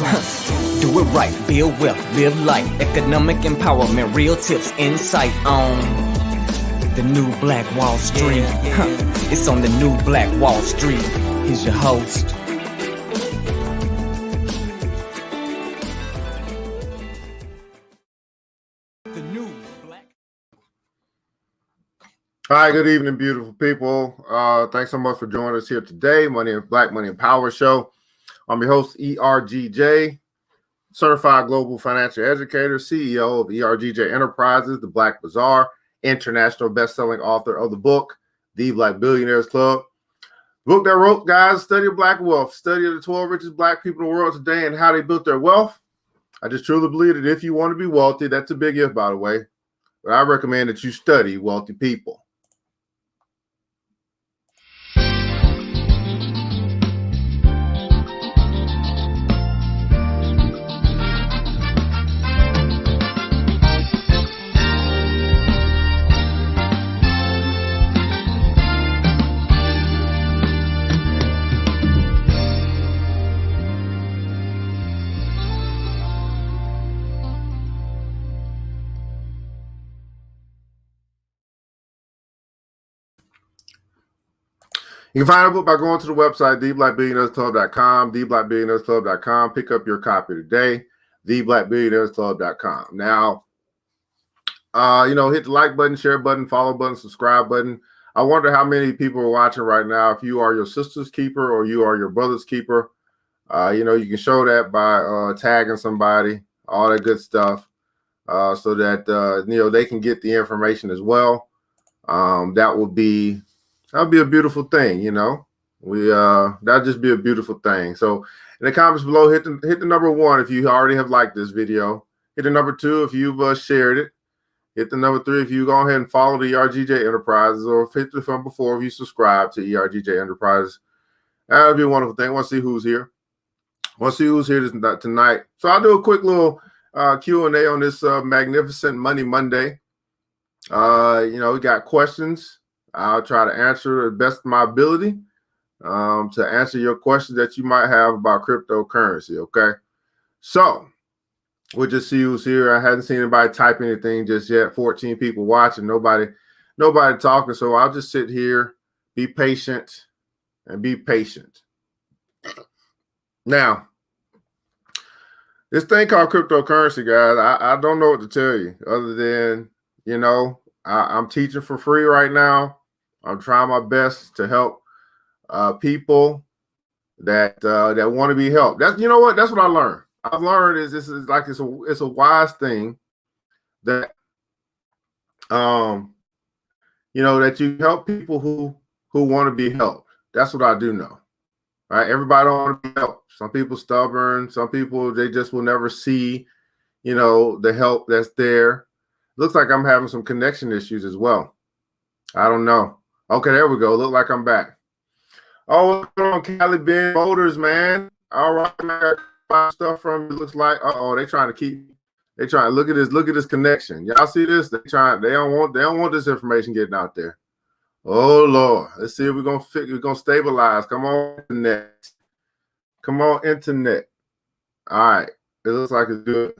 Do it right, build wealth, live life, economic empowerment, real tips, insight on the new Black Wall Street. It's on the new Black Wall Street. Here's your host. The new Black. Hi, good evening, beautiful people. Thanks so much for joining us here today. Black Money and Power Show. I'm your host, ERGJ, Certified Global Financial Educator, CEO of ERGJ Enterprises, The Black Bazaar, international best-selling author of the book, The Black Billionaires Club. The book that wrote, guys, Study of Black Wealth, study of the 12 richest Black people in the world today and how they built their wealth. I just truly believe that if you want to be wealthy, that's a big if, by the way, but I recommend that you study wealthy people. You can find a book by going to the website, theblackbillionairesclub.com, theblackbillionairesclub.com. Pick up your copy today, theblackbillionairesclub.com. Now, hit the like button, share button, follow button, subscribe button. I wonder how many people are watching right now. If you are your sister's keeper or you are your brother's keeper, you can show that by tagging somebody, all that good stuff, so that, they can get the information as well. That would be a beautiful thing, that'd just be a beautiful thing. So in the comments below, hit the number 1 if you already have liked this video. Hit the number 2 if you've shared it. Hit the number 3 if you go ahead and follow the ERGJ Enterprises, or hit the from before if you subscribe to ERGJ Enterprises. That'd be a wonderful thing. I want to see who's here. Tonight. So I'll do a quick little Q&A on this magnificent Money Monday. We got questions. I'll try to answer the best of my ability to answer your questions that you might have about cryptocurrency, okay? So we'll just see who's here. I haven't seen anybody type anything just yet. 14 people watching, nobody talking. So I'll just sit here, be patient. Now, this thing called cryptocurrency, guys, I don't know what to tell you other than, I'm teaching for free right now. I'm trying my best to help people that want to be helped. That's what I learned. I've learned is this is like it's a wise thing that that you help people who want to be helped. That's what I do know. Right? Everybody don't want to be helped. Some people stubborn. Some people they just will never see, the help that's there. Looks like I'm having some connection issues as well. I don't know. Okay, there we go. Look like I'm back. Oh, what's going on, Cali Ben Voters, man? All right, man. Got stuff from it. Looks like they trying to look at this connection. Y'all see this? They don't want this information getting out there. Oh Lord. Let's see if we're gonna stabilize. Come on, internet. All right. It looks like it's good.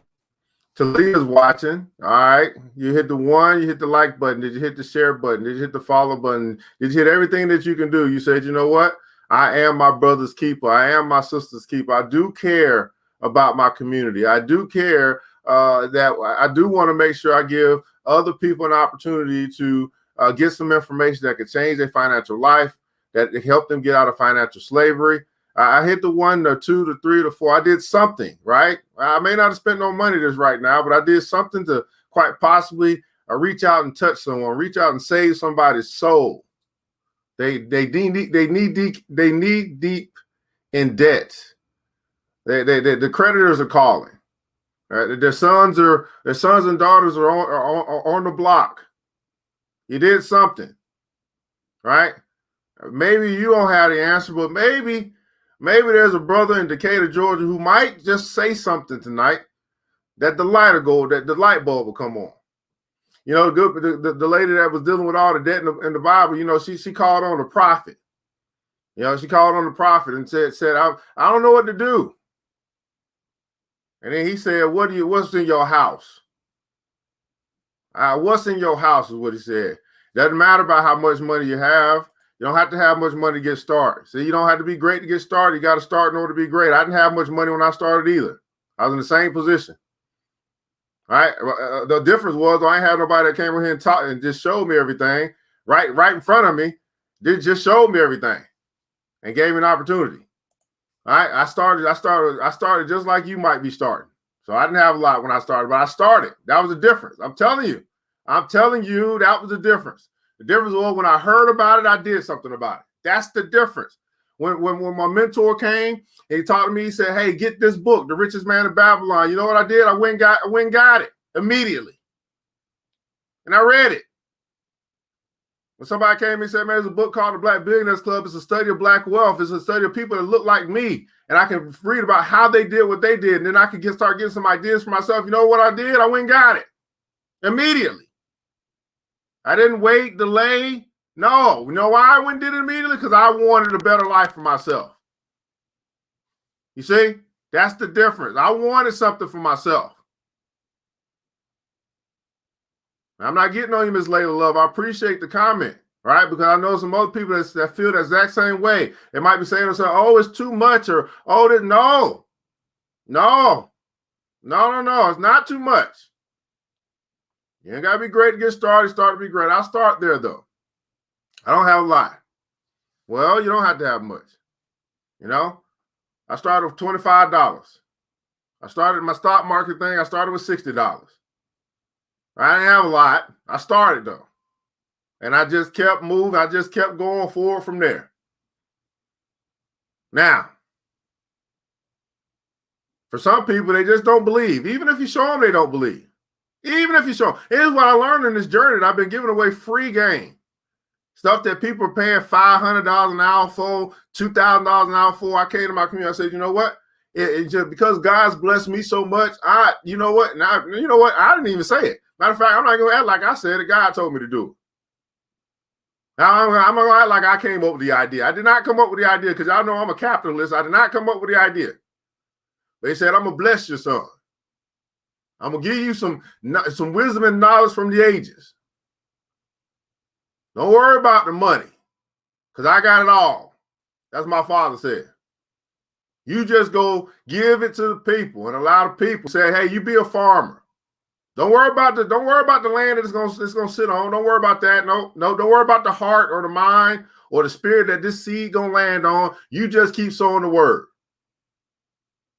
Talia's watching. All right. You hit the 1, you hit the like button. Did you hit the share button? Did you hit the follow button? Did you hit everything that you can do? You said, you know what? I am my brother's keeper. I am my sister's keeper. I do care about my community. I do care that I do want to make sure I give other people an opportunity to get some information that could change their financial life, that help them get out of financial slavery. I hit the 1, the 2, the 3, the 4. I did something, right? I may not have spent no money this right now, but I did something to quite possibly reach out and touch someone, reach out and save somebody's soul. They need deep in debt. The creditors are calling. Right? Their sons and daughters are on the block. You did something, right? Maybe you don't have the answer, but maybe there's a brother in Decatur, Georgia, who might just say something tonight that the light bulb will come on. The lady that was dealing with all the debt in the Bible, she called on the prophet. She called on the prophet and said, I don't know what to do. And then he said, what's in your house? What's in your house is what he said. Doesn't matter about how much money you have. You don't have to have much money to get started. So you don't have to be great to get started. You got to start in order to be great. I didn't have much money when I started either. I was in the same position. All right. The difference was I ain't had nobody that came over here and taught and just showed me everything right in front of me. They just showed me everything and gave me an opportunity. All right. I started just like you might be starting. So I didn't have a lot when I started, but I started. That was the difference. I'm telling you, that was the difference. The difference was when I heard about it, I did something about it. That's the difference. When my mentor came and he talked to me, he said, hey, get this book, The Richest Man in Babylon. You know what I did? I went and got it immediately. And I read it. When somebody came and said, man, there's a book called The Black Billionaires Club. It's a study of black wealth. It's a study of people that look like me. And I can read about how they did what they did. And then I could start getting some ideas for myself. You know what I did? I went and got it immediately. I didn't wait, delay. No. You know why I went and did it immediately? Because I wanted a better life for myself. You see? That's the difference. I wanted something for myself. I'm not getting on you, Miss Layla Love. I appreciate the comment, right? Because I know some other people that feel the exact same way. They might be saying to themselves, oh, it's too much, or oh, no. It's not too much. You ain't got to be great to get started. Start to be great. I'll start there, though. I don't have a lot. Well, you don't have to have much. You know, I started with $25. I started my stock market thing. I started with $60. I didn't have a lot. I started, though. And I just kept moving. I just kept going forward from there. Now, for some people, they just don't believe. Even if you show them, they don't believe. Even if you show them. Here's what I learned in this journey. I've been giving away free game. Stuff that people are paying $500 an hour for, $2,000 an hour for. I came to my community. I said, you know what? It just because God's blessed me so much, you know what? I didn't even say it. Matter of fact, I'm not going to act like I said it. God told me to do it. Now, I'm going to act like I came up with the idea. I did not come up with the idea because y'all know I'm a capitalist. I did not come up with the idea. They said, I'm going to bless your son. I'm going to give you some wisdom and knowledge from the ages. Don't worry about the money because I got it all. That's what my father said. You just go give it to the people and allow the people say, hey, you be a farmer. Don't worry about the land that it's gonna sit on. Don't worry about that. No, don't worry about the heart or the mind or the spirit that this seed gonna land on. You just keep sowing the word.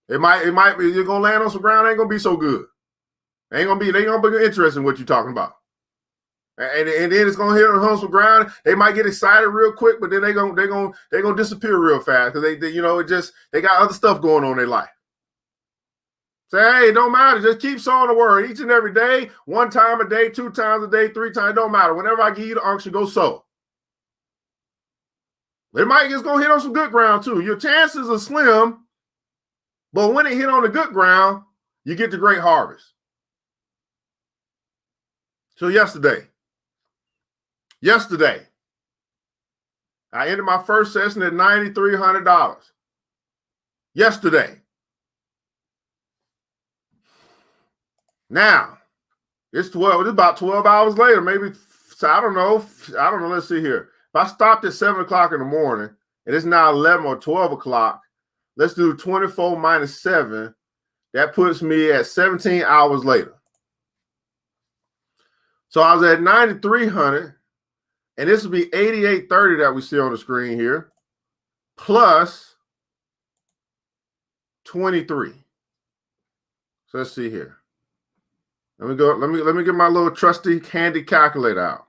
It might be you're gonna land on some ground, ain't gonna be so good. They ain't gonna be interested in what you're talking about. And then it's gonna hit on some ground. They might get excited real quick, but then they're gonna disappear real fast because they got other stuff going on in their life. Say, hey, it don't matter. Just keep sowing the word each and every day, 1 time a day, 2 times a day, 3 times. It don't matter. Whenever I give you the unction, go sow. It might just go hit on some good ground too. Your chances are slim, but when it hit on the good ground, you get the great harvest. So yesterday, I ended my first session at $9,300. Yesterday. Now, it's about 12 hours later, maybe. I don't know. Let's see here. If I stopped at 7 o'clock in the morning and it's now 11 or 12 o'clock, let's do 24 minus 7. That puts me at 17 hours later. So I was at 9,300, and this will be 88.30 that we see on the screen here, plus 23. So let's see here. Let me get my little trusty handy calculator out.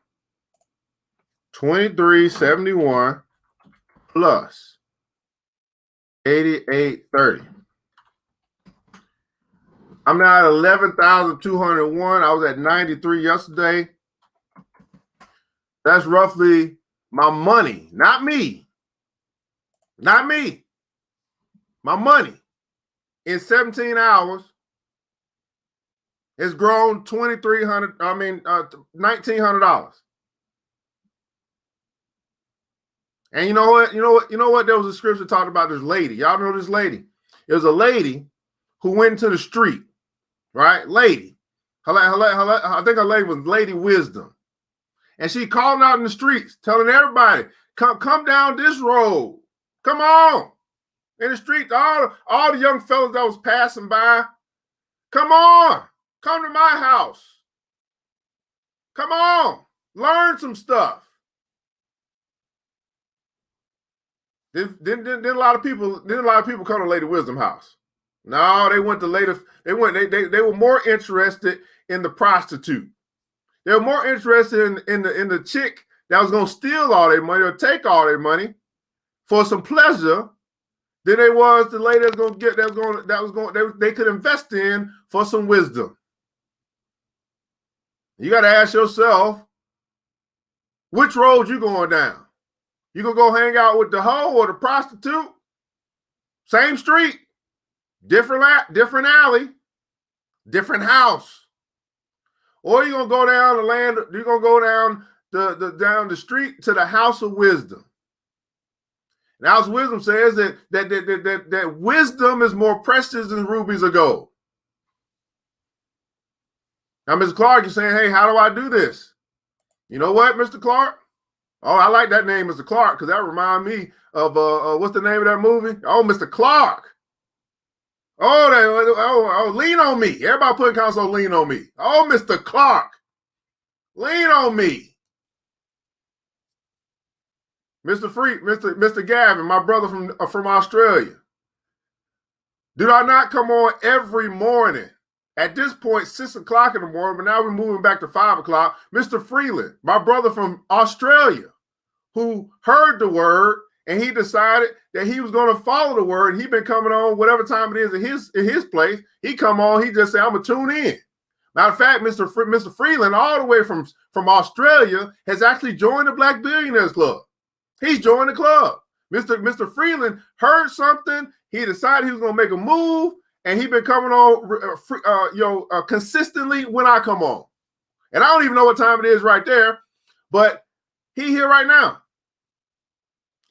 2371 plus 88.30. I'm now at 11,201. I was at 93 yesterday. That's roughly my money, not me. Not me. My money in 17 hours has grown $1,900. And you know what? There was a scripture talking about this lady. Y'all know this lady. It was a lady who went into the street, right? Lady. I think her name was Lady Wisdom. And she calling out in the streets, telling everybody, come down this road. Come on. In the street, all the young fellas that was passing by, come on. Come to my house. Come on. Learn some stuff. Then a lot of people come to Lady Wisdom house. No, they went to they were more interested in the prostitute. They were more interested in the chick that was gonna steal all their money or take all their money for some pleasure than they was the lady that's gonna get they could invest in for some wisdom. You gotta ask yourself, which road you going down? You gonna go hang out with the hoe or the prostitute? Same street, different alley, different house. Or you gonna go down the land, you're gonna go down down the street to the house of wisdom. And house of wisdom says that wisdom is more precious than rubies of gold. Now, Mr. Clark, you're saying, hey, how do I do this? You know what, Mr. Clark? Oh, I like that name, Mr. Clark, because that reminds me of what's the name of that movie? Oh, Mr. Clark. Oh, lean on me. Everybody putting console lean on me. Oh, Mr. Clark. Lean on me. Mr. Gavin, my brother from Australia. Do I not come on every morning? At this point, 6 o'clock in the morning, but now we're moving back to 5 o'clock. Mr. Freeland, my brother from Australia, who heard the word and he decided that he was going to follow the word. He's been coming on whatever time it is in his place. He come on, he just say, I'm going to tune in. Matter of fact, Mr. Freeland, all the way from Australia, has actually joined the Black Billionaires Club. He's joined the club. Mr. Freeland heard something. He decided he was going to make a move, and he's been coming on consistently when I come on. And I don't even know what time it is right there, but he here right now.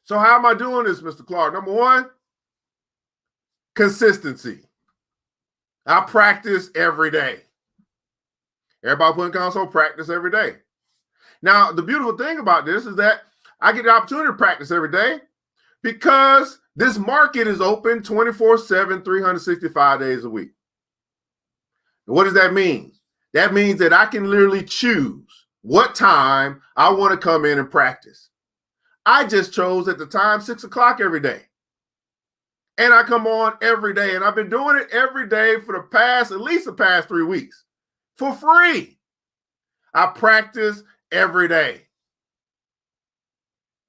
So how am I doing this, Mr. Clark? Number one, consistency. I practice every day. Everybody putting console practice every day. Now, the beautiful thing about this is that I get the opportunity to practice every day because this market is open 24/7, 365 days a week. And what does that mean? That means that I can literally choose what time I want to come in and practice. I just chose at the time 6 o'clock every day. And I come on every day. And I've been doing it every day for at least the past 3 weeks for free. I practice every day.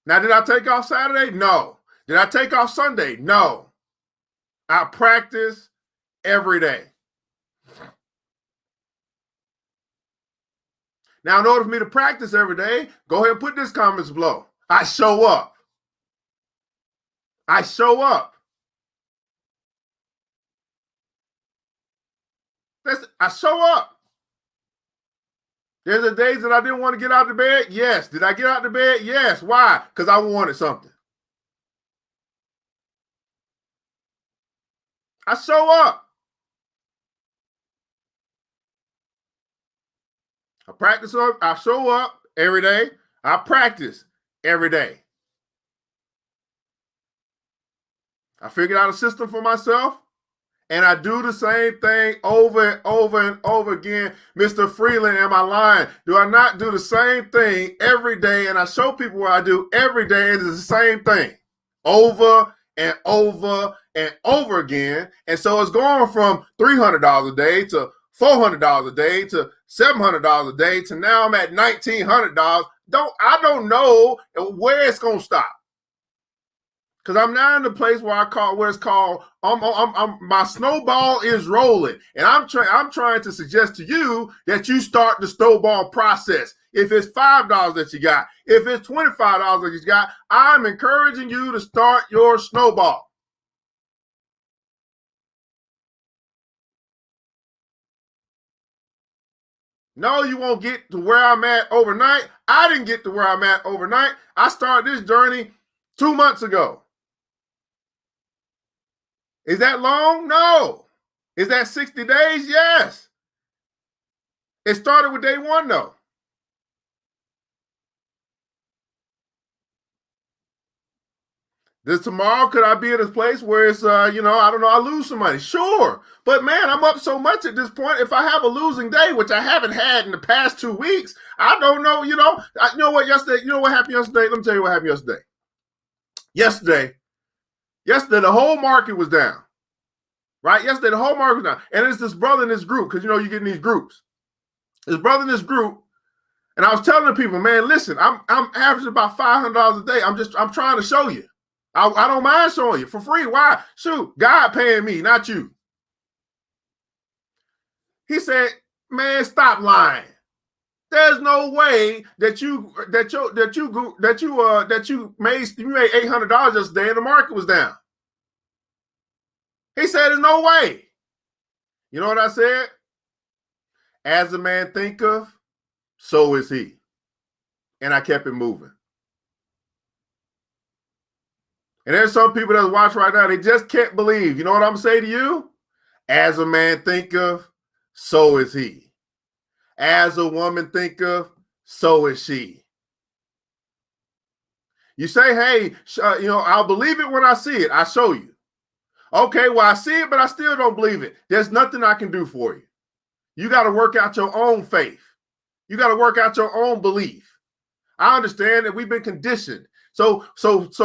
Now, did I take off Saturday? No. Did I take off Sunday? No. I practice every day. Now, in order for me to practice every day, go ahead and put this comments below. I show up. I show up. I show up. There's the days that I didn't want to get out of bed. Yes. Did I get out of bed? Yes. Why? Because I wanted something. I show up. I show up every day. I practice every day. I figured out a system for myself, and I do the same thing over and over and over again. Mr. Freeland, am I lying? Do I not do the same thing every day? And I show people what I do every day, and it's the same thing over and over and over again. And so it's going from $300 a day to $400 a day to $700 a day to now I'm at $1,900. I don't know where it's gonna stop, because I'm now in the place where it's called my snowball is rolling, and I'm trying to suggest to you that you start the snowball process. If it's $5 that you got, if it's $25 that you got, I'm encouraging you to start your snowball. No, you won't get to where I'm at overnight. I didn't get to where I'm at overnight. I started this journey 2 months ago. Is that long? No. Is that 60 days? Yes. It started with day one, though. This tomorrow, could I be at a place where it's, I don't know, I lose some money? Sure. But man, I'm up so much at this point. If I have a losing day, which I haven't had in the past 2 weeks, I don't know, you know what, yesterday, what happened yesterday? Let me tell you what happened yesterday. Yesterday, the whole market was down, right? Yesterday, the whole market was down. And it's this brother in this group, because, you get in these groups. This brother in this group, and I was telling the people, man, listen, I'm averaging about $500 a day. I'm trying to show you. I don't mind showing you for free. Why? Shoot, God paying me, not you. He said, man, stop lying. There's no way that you made $800 yesterday and the market was down. He said, there's no way. You know what I said? As a man thinketh, so is he. And I kept it moving. And there's some people that watch right now, they just can't believe. You know what I'm saying to you? As a man thinketh, so is he. As a woman thinketh, so is she. You say, hey, I'll believe it when I see it. I show you. Okay, well, I see it, but I still don't believe it. There's nothing I can do for you. You got to work out your own faith. You got to work out your own belief. I understand that we've been conditioned. So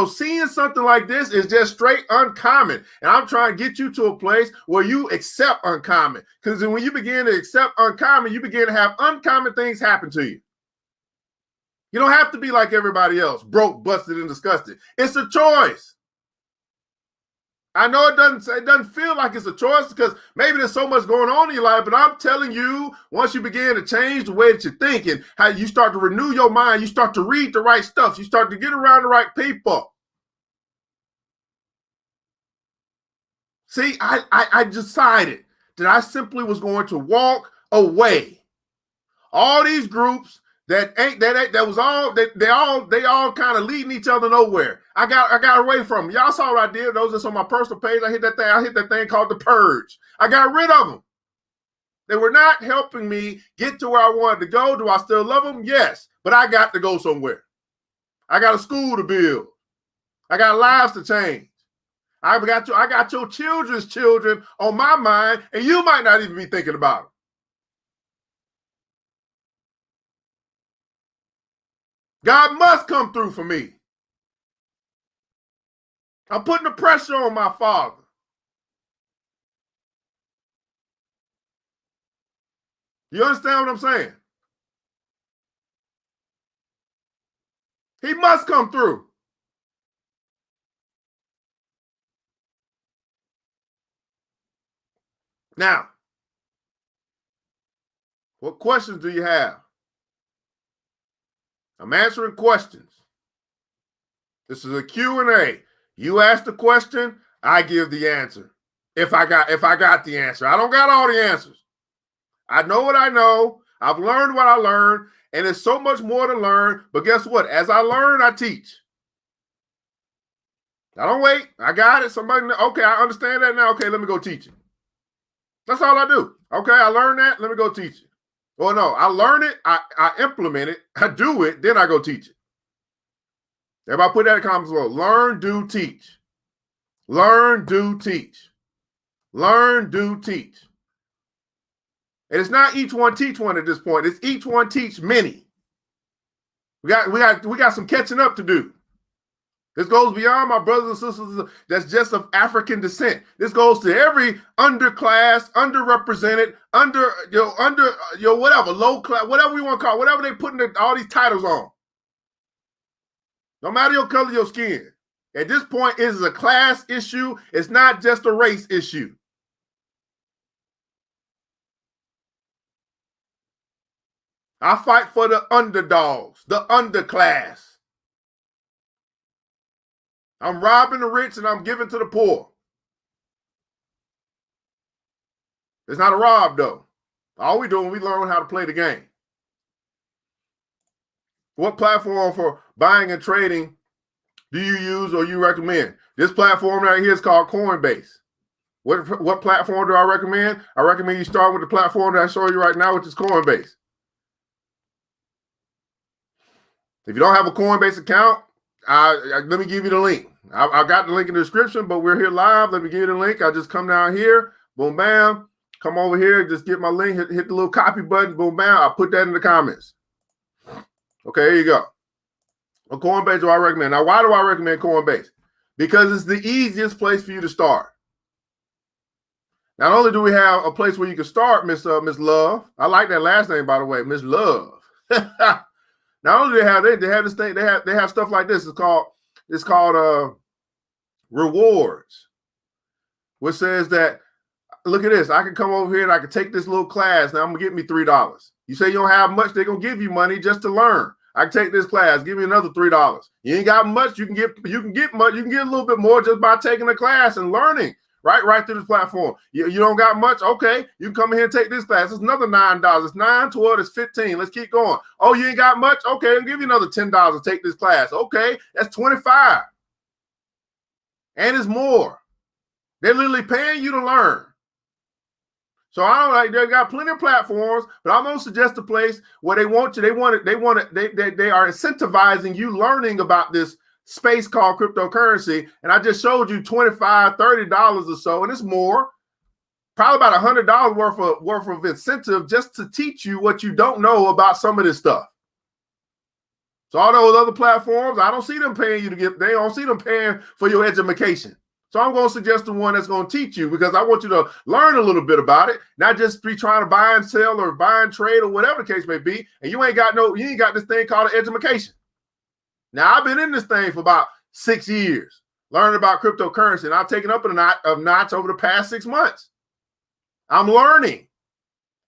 seeing something like this is just straight uncommon. And I'm trying to get you to a place where you accept uncommon. Because when you begin to accept uncommon, you begin to have uncommon things happen to you. You don't have to be like everybody else, broke, busted, and disgusted. It's a choice. I know it doesn't feel like it's a choice because maybe there's so much going on in your life, but I'm telling you, once you begin to change the way that you think and how you start to renew your mind, you start to read the right stuff, you start to get around the right people. See, I decided that I simply was going to walk away. All these groups they all kind of leading each other nowhere. I got away from them. Y'all saw what I did. Those that's on my personal page. I hit that thing called the purge. I got rid of them. They were not helping me get to where I wanted to go. Do I still love them? Yes, but I got to go somewhere. I got a school to build. I got lives to change. I got your children's children on my mind, and you might not even be thinking about them. God must come through for me. I'm putting the pressure on my Father. You understand what I'm saying? He must come through. Now, what questions do you have? I'm answering questions. This is a Q&A. You ask the question, I give the answer. If I got the answer. I don't got all the answers. I know what I know. I've learned what I learned, and there's so much more to learn. But guess what? As I learn, I teach. I don't wait. I got it. Somebody, okay, I understand that now. Okay, let me go teach it. That's all I do. Okay, I learned that. Let me go teach it. Well, no, I learn it, I implement it, I do it, then I go teach it. Everybody put that in comments below. Learn, do, teach. Learn, do, teach. Learn, do, teach. And it's not each one teach one at this point. It's each one teach many. We got some catching up to do. This goes beyond my brothers and sisters that's just of African descent. This goes to every underclass, underrepresented, whatever, low class, whatever we want to call it, whatever they putting all these titles on. No matter your color of your skin. At this point, it is a class issue. It's not just a race issue. I fight for the underdogs, the underclass. I'm robbing the rich and I'm giving to the poor. It's not a rob, though. All we doing, we learn how to play the game. What platform for buying and trading do you use or you recommend? This platform right here is called Coinbase. What platform do I recommend? I recommend you start with the platform that I show you right now, which is Coinbase. If you don't have a Coinbase account, let me give you the link. I got the link in the description, but we're here live. Let me give you the link. I just come down here, boom, bam, come over here, just get my link, hit the little copy button, boom, bam. I'll put that in the comments. Okay, here you go. What Coinbase do I recommend? Now, why do I recommend Coinbase? Because it's the easiest place for you to start. Not only do we have a place where you can start, Miss Love. I like that last name, by the way, Miss Love. Not only do they have this thing, they have stuff like this. It's called rewards, which says that, look at this. I can come over here and I can take this little class. Now I'm gonna get me $3. You say you don't have much, they're gonna give you money just to learn. I can take this class, give me another $3. You ain't got much, you can get much, you can get a little bit more just by taking a class and learning. Right through this platform. You don't got much? Okay, you can come in here and take this class. It's another $9. It's 9, 12, it's 15. Let's keep going. Oh, you ain't got much? Okay, I'll give you another $10 to take this class. Okay, that's 25. And it's more. They're literally paying you to learn. So I don't like, they got plenty of platforms, but I'm gonna suggest a place where they are incentivizing you learning about this space called cryptocurrency, and I just showed you $25, $30 or so, and it's more, probably about $100 worth of incentive just to teach you what you don't know about some of this stuff. So all those other platforms, I don't see them paying you they don't see them paying for your education. So I'm going to suggest the one that's going to teach you, because I want you to learn a little bit about it, not just be trying to buy and sell or buy and trade or whatever the case may be, and you ain't got this thing called an education. Now, I've been in this thing for about 6 years, learning about cryptocurrency, and I've taken up a notch over the past 6 months. I'm learning.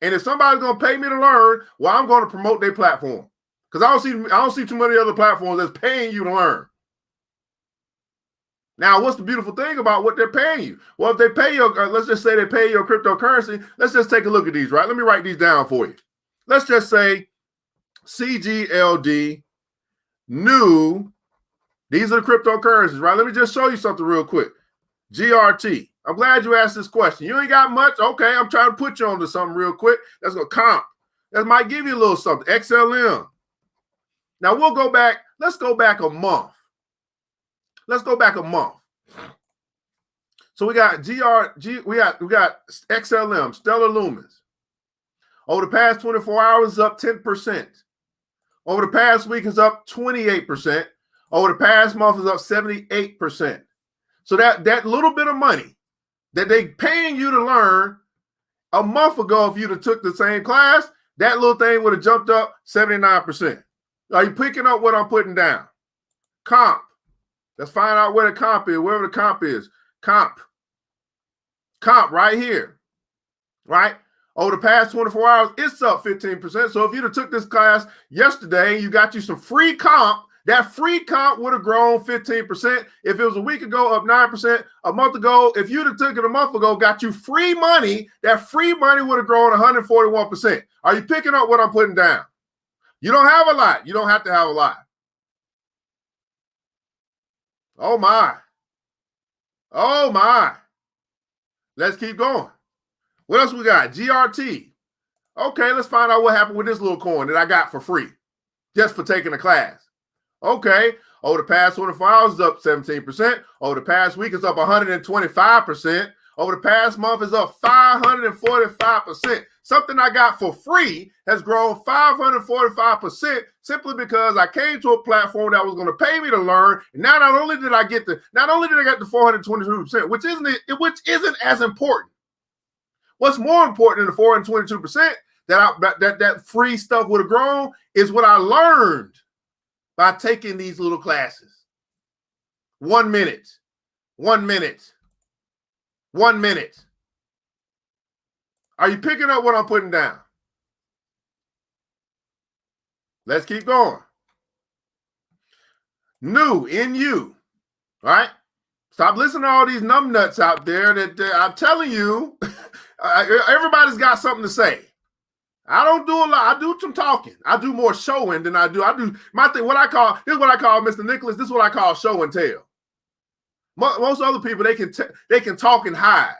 And if somebody's going to pay me to learn, well, I'm going to promote their platform, because I don't see too many other platforms that's paying you to learn. Now, what's the beautiful thing about what they're paying you? Well, if they pay you, let's just say they pay your cryptocurrency, let's just take a look at these, right? Let me write these down for you. Let's just say CGLD, new, these are the cryptocurrencies, right? Let me just show you something real quick. GRT. I'm glad you asked this question. You ain't got much? Okay, I'm trying to put you onto something real quick. That's going to comp. That might give you a little something. XLM. Now we'll go back. Let's go back a month. Let's go back a month. So we got we got XLM, Stellar Lumens. Over the past 24 hours, up 10%. Over the past week is up 28%. Over the past month is up 78%. So that little bit of money that they paying you to learn a month ago, if you'd have took the same class, that little thing would have jumped up 79%. Are you picking up what I'm putting down? Comp. Let's find out where the comp is, wherever the comp is. Comp right here, right? Over the past 24 hours, it's up 15%. So if you'd have took this class yesterday, you got you some free comp, that free comp would have grown 15%. If it was a week ago, up 9%. A month ago, if you'd have took it a month ago, got you free money, that free money would have grown 141%. Are you picking up what I'm putting down? You don't have a lot. You don't have to have a lot. Oh, my. Oh, my. Let's keep going. What else we got? GRT. Okay, let's find out what happened with this little coin that I got for free just for taking a class. Okay, over the past 24 hours, it's up 17%. Over the past week, it's up 125%. Over the past month, it's up 545%. Something I got for free has grown 545% simply because I came to a platform that was going to pay me to learn. And now not only did I get the 422%, which isn't as important. What's more important than the 422% that free stuff would have grown is what I learned by taking these little classes. 1 minute, 1 minute, 1 minute. Are you picking up what I'm putting down? Let's keep going. New in you, all right? Stop listening to all these numbnuts out there that I'm telling you, everybody's got something to say. I don't do a lot. I do some talking. I do more showing than I do my thing. This is what I call Mr. Nicholas. This is what I call show and tell. Most other people, they can talk and hide.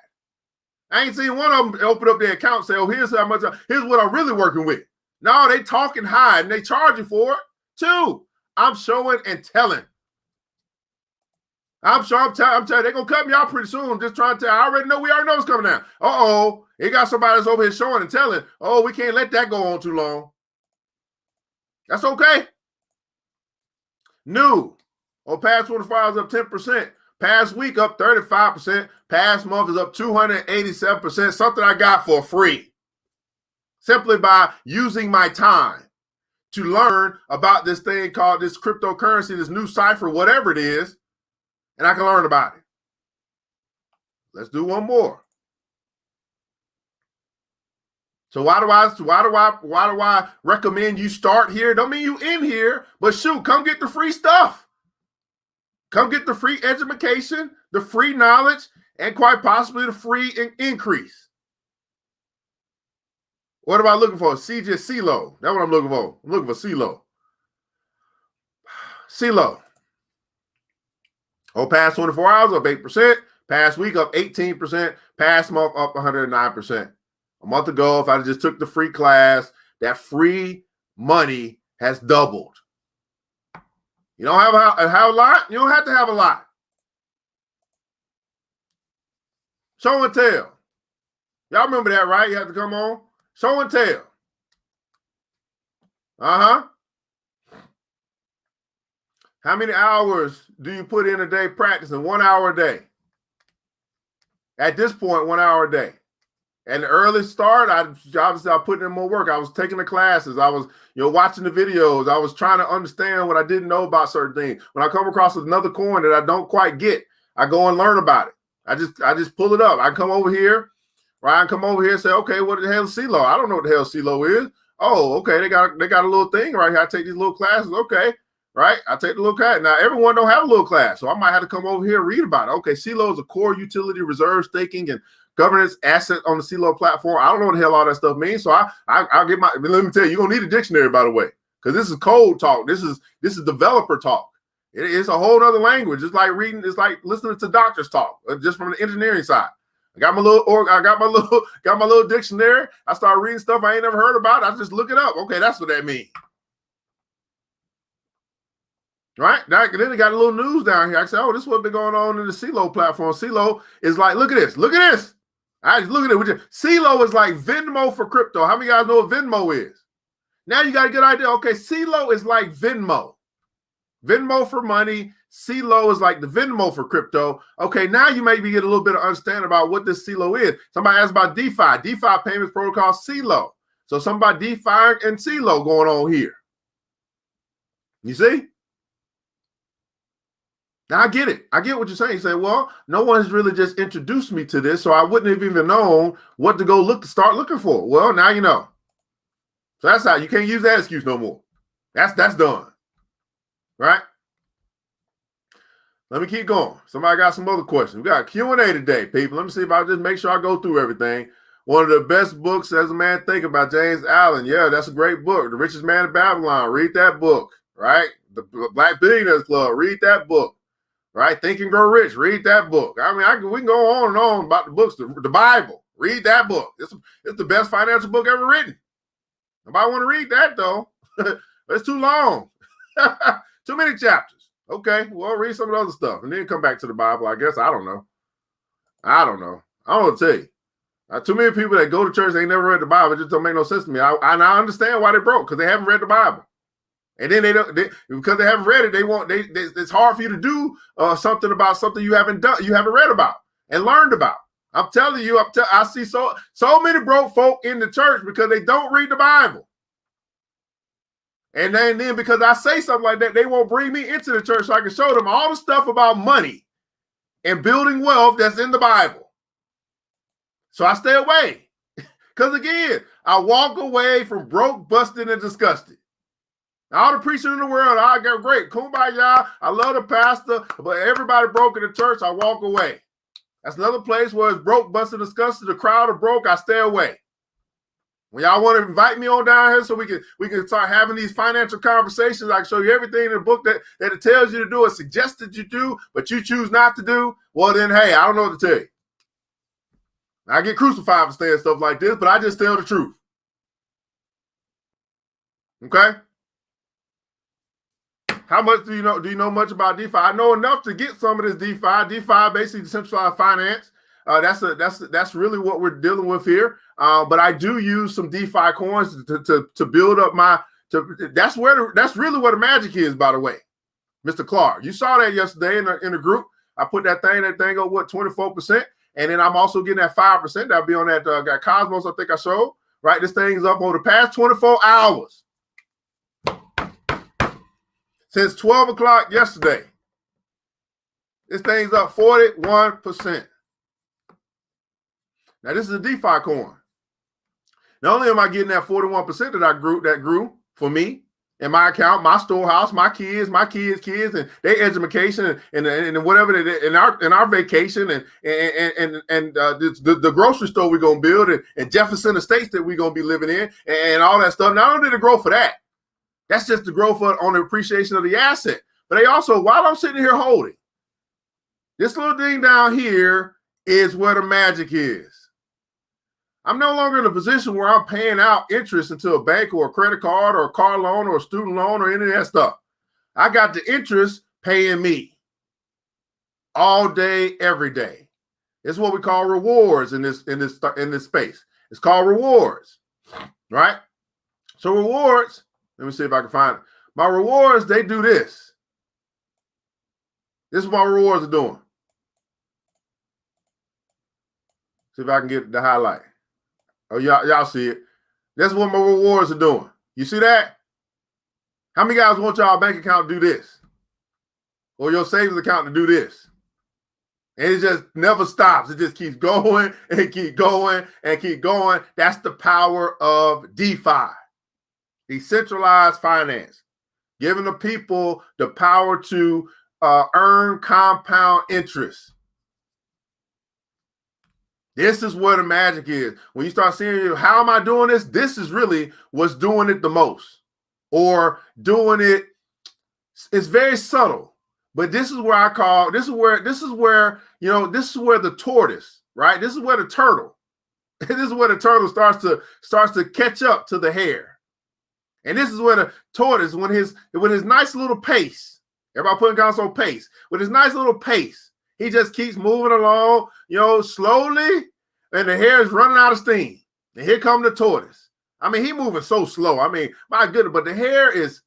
I ain't seen one of them open up their account and say, oh, here's how much, here's what I'm really working with. No, they talking high and they charging for it too. I'm showing and telling. I'm telling you, they're going to cut me out pretty soon. I'm just trying to tell you. We already know it's coming down. Uh-oh, it got somebody that's over here showing and telling, oh, we can't let that go on too long. That's okay. New. Past 24 hours up 10%. Past week up 35%. Past month is up 287%. Something I got for free. Simply by using my time to learn about this thing called this cryptocurrency, this new cipher, whatever it is, and I can learn about it. Let's do one more. So why do I recommend you start here? Don't mean you in here, but shoot, come get the free stuff. Come get the free education, the free knowledge, and quite possibly the free increase. What am I looking for? CeeLo. That's what I'm looking for. I'm looking for CeeLo. CeeLo. Past 24 hours up 8%. Past week up 18%. Past month up 109%. A month ago, if I just took the free class, that free money has doubled. You don't have a lot? You don't have to have a lot. Show and tell. Y'all remember that, right? You have to come on. Show and tell. Uh-huh. How many hours do you put in a day practicing? 1 hour a day. At this point, 1 hour a day. At the early start, I put in more work. I was taking the classes. I was, watching the videos. I was trying to understand what I didn't know about certain things. When I come across another coin that I don't quite get, I go and learn about it. I just pull it up. I come over here, right? I come over here and say, okay, what the hell is CeeLo? I don't know what the hell CeeLo is. Oh, okay, they got a little thing right here. I take these little classes. Okay, right? I take the little class. Now, everyone don't have a little class, so I might have to come over here and read about it. Okay, CeeLo is a core utility reserve staking and governance asset on the CeeLo platform. I don't know what the hell all that stuff means, so I'll get my. Let me tell you, you're gonna need a dictionary, by the way, because this is code talk. This is developer talk. It's a whole other language. It's like reading. It's like listening to doctors talk, just from the engineering side. I got my little dictionary. I start reading stuff I ain't never heard about. I just look it up. Okay, that's what that means. Right? Then they got a little news down here. I said, oh, this is what's been going on in the CeeLo platform. CeeLo is like, look at this. Look at this. I just look at it. CeeLo is like Venmo for crypto. How many of you guys know what Venmo is? Now you got a good idea. Okay, CeeLo is like Venmo. Venmo for money. CeeLo is like the Venmo for crypto. Okay, now you maybe get a little bit of understanding about what this CeeLo is. Somebody asked about DeFi. DeFi payments protocol, CeeLo. So somebody DeFi and CeeLo going on here. You see? Now I get it. I get what you're saying. You say, well, no one's really just introduced me to this, so I wouldn't have even known what to go start looking for. Well, now you know. So that's how you can't use that excuse no more. That's done. Right? Let me keep going. Somebody got some other questions. We got Q&A today, people. Let me see if I just make sure I go through everything. One of the best books as a man think about, James Allen. Yeah, that's a great book. The Richest Man in Babylon. Read that book. Right? The Black Billionaires Club. Read that book. Right? Think and Grow Rich. Read that book. I mean, we can go on and on about the books. The Bible. Read that book. It's the best financial book ever written. Nobody want to read that, though. It's too long. Too many chapters. Okay, well, read some of the other stuff and then come back to the Bible, I guess. I don't know. I don't know what to tell you. Too many people that go to church, they never read the Bible. It just don't make no sense to me. I understand why they broke, because they haven't read the Bible. And then because they haven't read it, it's hard for you to do something about something you haven't read about and learned about. I'm telling you, I see so many broke folk in the church because they don't read the Bible. And then because I say something like that, they won't bring me into the church so I can show them all the stuff about money and building wealth that's in the Bible. So I stay away. Because again, I walk away from broke, busted, and disgusted. All the preachers in the world, I go great. Kumbaya, I love the pastor, but everybody broke in the church, I walk away. That's another place where it's broke, busted, disgusted. The crowd are broke, I stay away. When y'all want to invite me on down here so we can start having these financial conversations, I can show you everything in the book that it tells you to do or suggested you do, but you choose not to do, well then, hey, I don't know what to tell you. I get crucified for saying stuff like this, but I just tell the truth. Okay? How much do you know? Do you know much about DeFi? I know enough to get some of this DeFi. DeFi, basically decentralized finance. That's really what we're dealing with here. But I do use some DeFi coins to build up my. That's really where the magic is, by the way, Mr. Clark. You saw that yesterday in the group. I put that thing up 24%, and then I'm also getting that 5%. That'll be on that Cosmos. I think I showed. Right, this thing's up over the past 24 hours. Since 12 o'clock yesterday, this thing's up 41%. Now, this is a DeFi coin. Not only am I getting that 41% that grew for me in my account, my storehouse, my kids, and their education and whatever they did in our vacation and the grocery store we're gonna build and Jefferson Estates that we're gonna be living in and all that stuff. Not only did it grow for that. That's just the growth on the appreciation of the asset. But they also, while I'm sitting here holding, this little thing down here is where the magic is. I'm no longer in a position where I'm paying out interest into a bank or a credit card or a car loan or a student loan or any of that stuff. I got the interest paying me all day, every day. It's what we call rewards in this space. It's called rewards, right? So rewards. Let me see if I can find it. My rewards, they do this. This is what my rewards are doing. See if I can get the highlight. Oh, y'all see it. That's what my rewards are doing. You see that? How many guys want y'all bank account to do this? Or your savings account to do this? And it just never stops. It just keeps going and keep going and keep going. That's the power of DeFi. Decentralized finance, giving the people the power to earn compound interest. This is where the magic is. When you start seeing, how am I doing this? This is really what's doing it the most, or doing it. It's very subtle, but this is where this is where the tortoise, right? This is where the turtle. This is where the turtle starts to catch up to the hare. And this is where the tortoise, with his nice little pace, everybody putting down some pace, with his nice little pace, he just keeps moving along, slowly, and the hare is running out of steam. And here comes the tortoise. I mean, he moving so slow. I mean, my goodness, but the hare is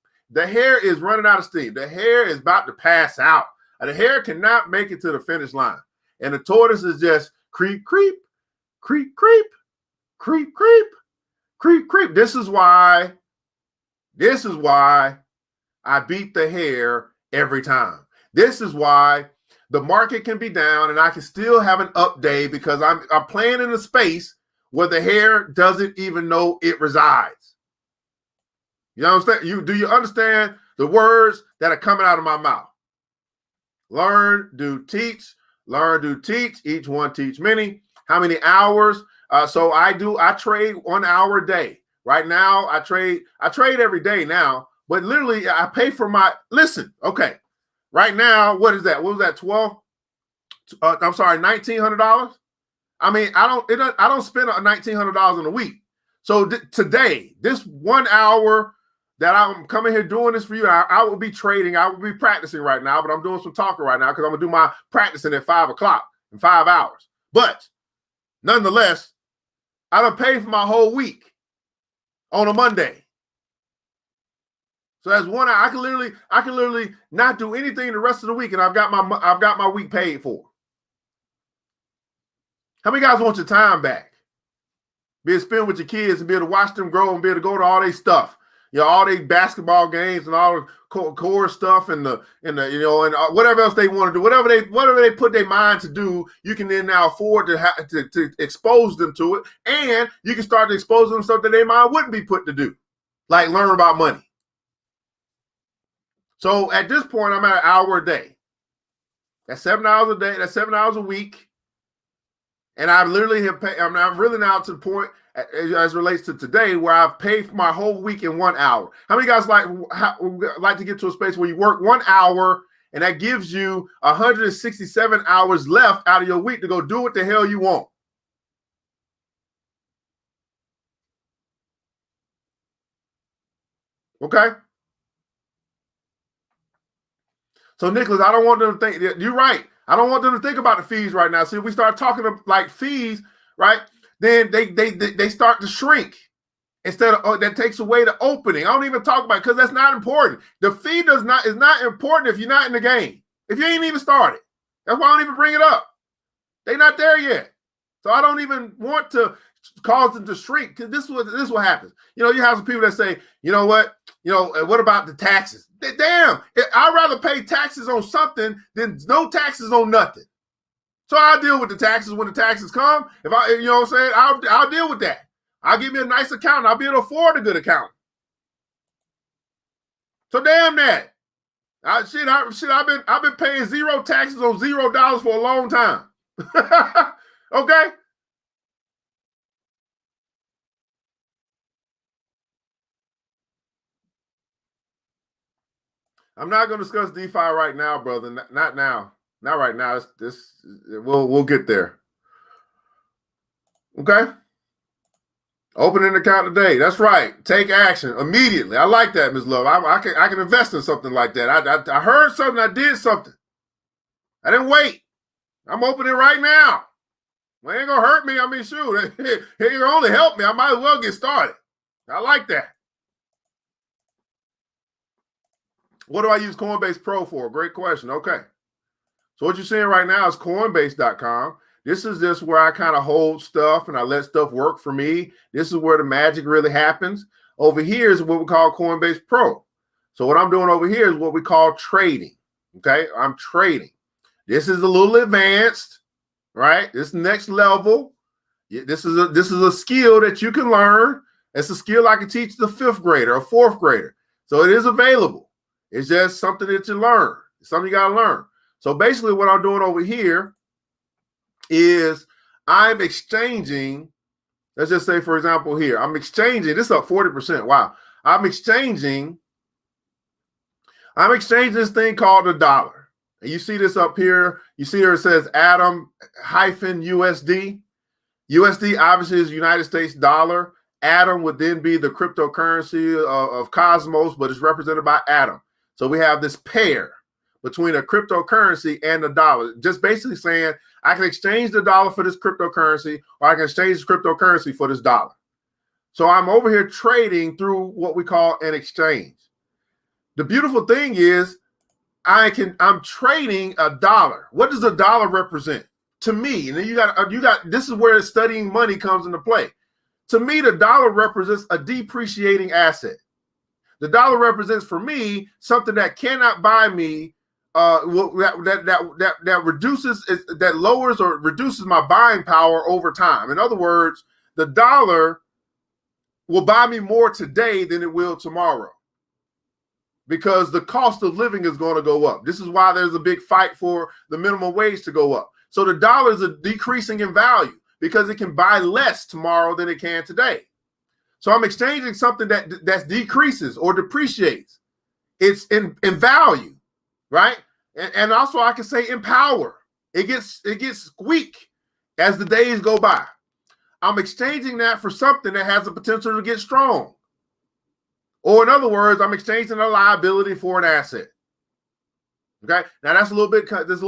running out of steam. The hare is about to pass out. The hare cannot make it to the finish line. And the tortoise is just creep, creep, creep, creep, creep, creep, creep, creep. This is why I beat the hare every time. This is why the market can be down and I can still have an up day because I'm playing in a space where the hare doesn't even know it resides. You understand? Do you understand the words that are coming out of my mouth? Learn, do, teach. Learn, do, teach. Each one teach many. How many hours? So I trade 1 hour a day. Right now, I trade every day now, but literally I pay for okay. Right now, what is that? What was that? $1,900. I mean, I don't spend $1,900 in a week. So today, this 1 hour that I'm coming here doing this for you, I will be trading. I will be practicing right now, but I'm doing some talking right now because I'm gonna do my practicing at 5 o'clock in 5 hours. But nonetheless, I done paid for my whole week on a Monday. So that's 1 hour. I can literally not do anything the rest of the week, and I've got my week paid for. How many guys want your time back? Be able to spend with your kids and be able to watch them grow and be able to go to all their stuff, all their basketball games and all the core stuff and whatever else they want to do, whatever they put their mind to do, you can then now afford to expose them to it, and you can start to expose them to stuff that their mind wouldn't be put to do, like learn about money. So at this point, I'm at an hour a day. That's 7 hours a day. That's 7 hours a week. And I literally have paid. I'm really now to the point as relates to today where I've paid for my whole week in 1 hour. How many guys like to get to a space where you work 1 hour and that gives you 167 hours left out of your week to go do what the hell you want? Okay. So Nicholas, I don't want them to think, you're right. I don't want them to think about the fees right now. See, if we start talking like fees, right, then they start to shrink. Instead of that takes away the opening. I don't even talk about it because that's not important. The fee is not important if you're not in the game. If you ain't even started. That's why I don't even bring it up. They're not there yet. So I don't even want to cause them to shrink because this is what happens. You know, you have some people that say, you know what? You know, what about the taxes? Damn, I'd rather pay taxes on something than no taxes on nothing. So I'll deal with the taxes when the taxes come. If I, you know what I'm saying? I'll deal with that. I'll give me a nice accountant. I'll be able to afford a good accountant. So damn that. I've been paying zero taxes on $0 for a long time. Okay. I'm not going to discuss DeFi right now, brother. Not now. Not right now. We'll get there. Okay. Open an account today. That's right. Take action immediately. I like that, Ms. Love. I can invest in something like that. I heard something. I did something. I didn't wait. I'm opening right now. Well, it ain't gonna hurt me. I mean, shoot, it can only help me. I might as well get started. I like that. What do I use Coinbase Pro for? Great question. Okay. So what you're seeing right now is Coinbase.com. This is just where I kind of hold stuff and I let stuff work for me. This is where the magic really happens. Over here is what we call Coinbase Pro. So what I'm doing over here is what we call trading. Okay, I'm trading. This is a little advanced, right? This next level. This is a skill that you can learn. It's a skill I can teach the 5th grader or 4th grader. So it is available. It's just something that you learn. It's something you got to learn. So basically what I'm doing over here is I'm exchanging, let's just say, for example, here, I'm exchanging, this is up 40%. Wow. I'm exchanging this thing called the dollar. And you see this up here. You see here it says Atom-USD. USD obviously is United States dollar. Atom would then be the cryptocurrency of Cosmos, but it's represented by Atom. So we have this pair between a cryptocurrency and the dollar, just basically saying I can exchange the dollar for this cryptocurrency, or I can exchange this cryptocurrency for this dollar. So I'm over here trading through what we call an exchange. The beautiful thing is I'm trading a dollar. What does a dollar represent to me? And then you got this is where studying money comes into play. To me, the dollar represents a depreciating asset. The dollar represents for me something that cannot buy me that reduces, that lowers or reduces my buying power over time. In other words, the dollar will buy me more today than it will tomorrow because the cost of living is going to go up. This is why there's a big fight for the minimum wage to go up. So the dollar is decreasing in value because it can buy less tomorrow than it can today. So I'm exchanging something that decreases or depreciates. It's in value, right? And also I can say in power. It gets weak as the days go by. I'm exchanging that for something that has the potential to get strong. Or in other words, I'm exchanging a liability for an asset. Okay, now that's a little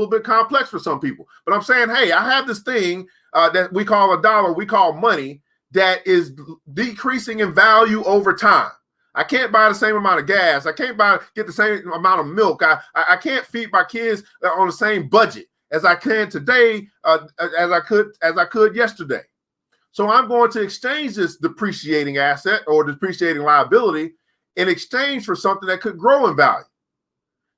bit complex for some people, but I'm saying, hey, I have this thing that we call a dollar, we call money, that is decreasing in value over time. I can't buy the same amount of gas. I can't get the same amount of milk. I can't feed my kids on the same budget as I can today, as I could yesterday. So I'm going to exchange this depreciating asset or depreciating liability in exchange for something that could grow in value.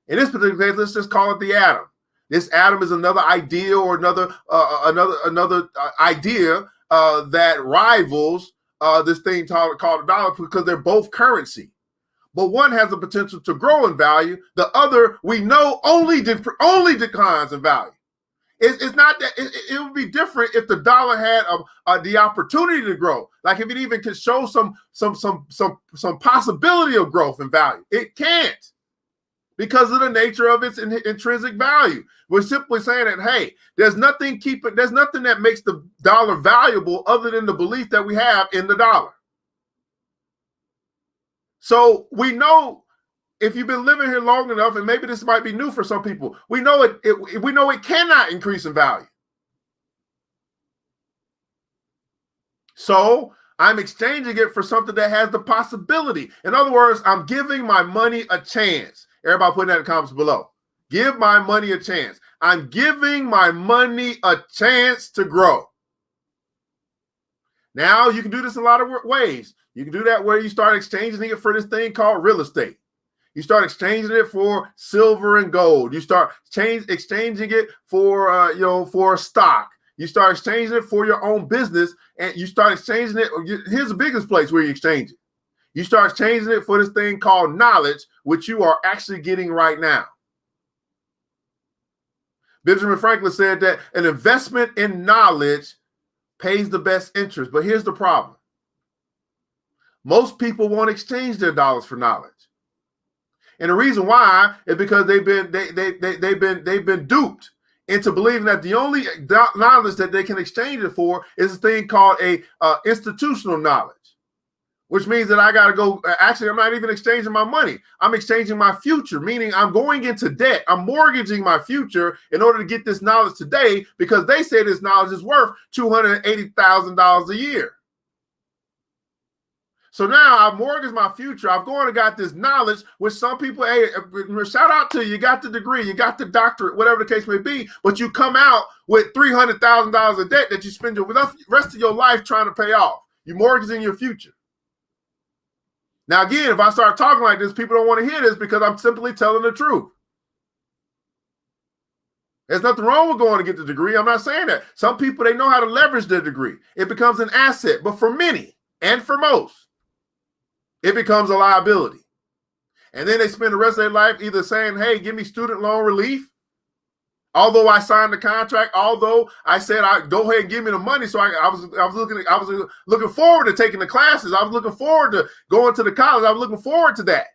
In this particular case, let's just call it the atom. This atom is another idea or another idea that rivals this thing called a dollar because they're both currency. But one has the potential to grow in value. The other, we know, only declines in value. It's not that it would be different if the dollar had the opportunity to grow. Like if it even could show some possibility of growth in value. It can't because of the nature of its intrinsic value. We're simply saying that, hey, there's nothing that makes the dollar valuable other than the belief that we have in the dollar. So we know, if you've been living here long enough, and maybe this might be new for some people, we know it cannot increase in value. So I'm exchanging it for something that has the possibility. In other words, I'm giving my money a chance. Everybody put that in the comments below. Give my money a chance. I'm giving my money a chance to grow. Now, you can do this in a lot of ways. You can do that where you start exchanging it for this thing called real estate. You start exchanging it for silver and gold. You start exchanging it for, for stock. You start exchanging it for your own business, and you start exchanging it. Here's the biggest place where you exchange it. You start exchanging it for this thing called knowledge, which you are actually getting right now. Benjamin Franklin said that an investment in knowledge pays the best interest. But here's the problem. Most people won't exchange their dollars for knowledge. And the reason why is because they've been duped into believing that the only knowledge that they can exchange it for is a thing called a institutional knowledge, which means that I got to go. Actually, I'm not even exchanging my money. I'm exchanging my future, meaning I'm going into debt. I'm mortgaging my future in order to get this knowledge today, because they say this knowledge is worth $280,000 a year. So now I've mortgaged my future. I've gone and got this knowledge, which some people, hey, shout out to you. You got the degree, you got the doctorate, whatever the case may be, but you come out with $300,000 of debt that you spend the rest of your life trying to pay off. You're mortgaging your future. Now, again, if I start talking like this, people don't want to hear this because I'm simply telling the truth. There's nothing wrong with going to get the degree. I'm not saying that. Some people, they know how to leverage their degree. It becomes an asset. But for many, and for most, it becomes a liability. And then they spend the rest of their life either saying, hey, give me student loan relief. Although I signed the contract, although I said, go ahead and give me the money. So I was looking forward to taking the classes. I was looking forward to going to the college. I was looking forward to that.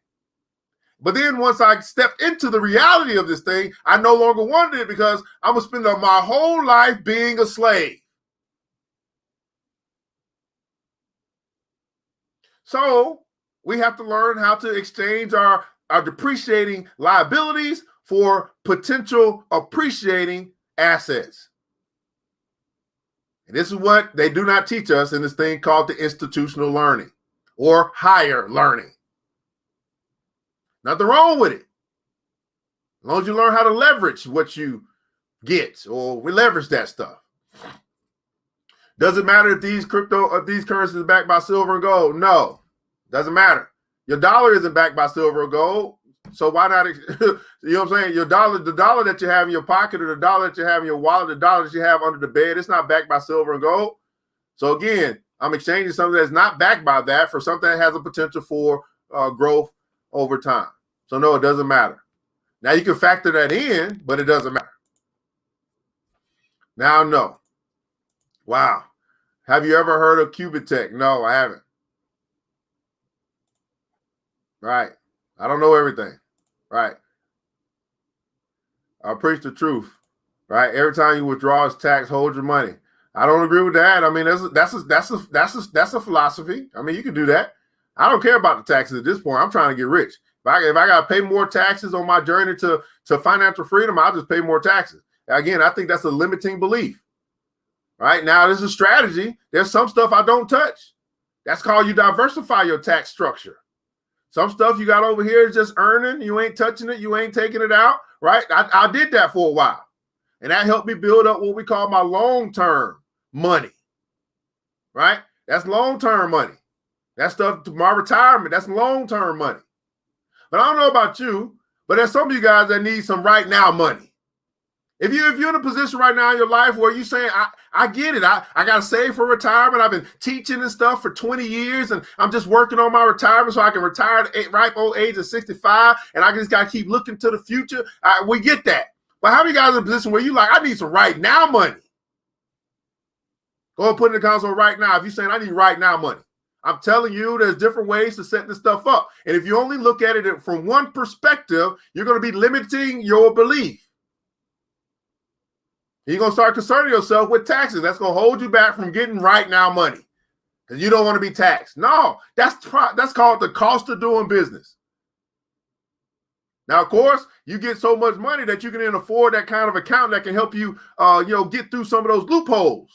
But then once I stepped into the reality of this thing, I no longer wanted it because I'm going to spend my whole life being a slave. So we have to learn how to exchange our depreciating liabilities for potential appreciating assets. And this is what they do not teach us in this thing called the institutional learning or higher learning. Nothing wrong with it. As long as you learn how to leverage what you get, or we leverage that stuff. Does it matter if these currencies are backed by silver and gold? No, doesn't matter. Your dollar isn't backed by silver or gold. So why not, you know what I'm saying? The dollar that you have in your pocket, or the dollar that you have in your wallet, the dollar that you have under the bed, it's not backed by silver and gold. So again, I'm exchanging something that's not backed by that for something that has a potential for growth over time. So no, it doesn't matter. Now you can factor that in, but it doesn't matter. Now, no. Wow. Have you ever heard of Cubitech? No, I haven't. Right. I don't know everything. Right. I preach the truth. Right. Every time you withdraw as tax, hold your money. I don't agree with that. I mean, that's a philosophy. I mean, you can do that. I don't care about the taxes at this point. I'm trying to get rich. If I got to pay more taxes on my journey to financial freedom, I'll just pay more taxes. Again, I think that's a limiting belief. Right now, this is a strategy. There's some stuff I don't touch. That's called you diversify your tax structure. Some stuff you got over here is just earning. You ain't touching it. You ain't taking it out. Right. I did that for a while. And that helped me build up what we call my long-term money. Right. That's long-term money. That stuff to my retirement. That's long-term money. But I don't know about you, but there's some of you guys that need some right now money. If you're in a position right now in your life where you're saying, I get it. I got to save for retirement. I've been teaching and stuff for 20 years, and I'm just working on my retirement so I can retire at the ripe old age of 65, and I just got to keep looking to the future. We get that. But how many guys in a position where you like, I need some right now money? Go and put in the console right now. If you're saying I need right now money. I'm telling you, there's different ways to set this stuff up. And if you only look at it from one perspective, you're going to be limiting your belief. You're going to start concerning yourself with taxes. That's going to hold you back from getting right now money. because you don't want to be taxed. No, that's called the cost of doing business. Now, of course, you get so much money that you can then afford that kind of account that can help you, get through some of those loopholes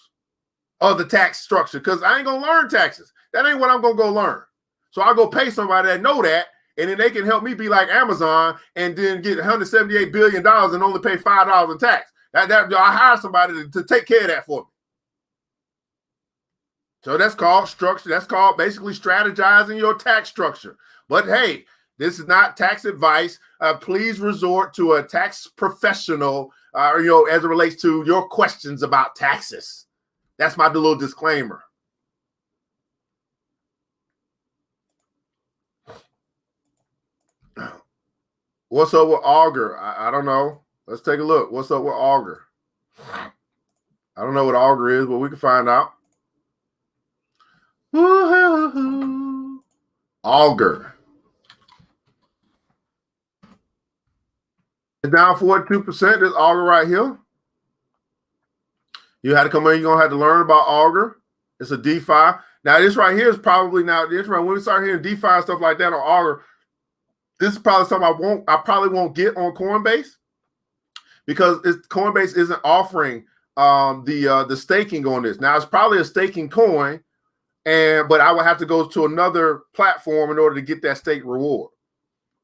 of the tax structure. Because I ain't gonna learn taxes. That ain't what I'm gonna go learn. So I'll go pay somebody that know that, and then they can help me be like Amazon and then get $178 billion and only pay $5 in tax. I hire somebody to take care of that for me. So that's called structure. That's called basically strategizing your tax structure. But hey, this is not tax advice. Please resort to a tax professional, as it relates to your questions about taxes. That's my little disclaimer. What's up with Augur? I don't know. Let's take a look. What's up with Augur? I don't know what Augur is, but we can find out. Augur. It's down 42%. This Augur right here. You had to come in. You're going to have to learn about Augur. It's a DeFi. Now, this right here is probably when we start hearing DeFi and stuff like that on Augur, this is probably something I probably won't get on Coinbase because Coinbase isn't offering the staking on this. Now, it's probably a staking coin, but I would have to go to another platform in order to get that stake reward.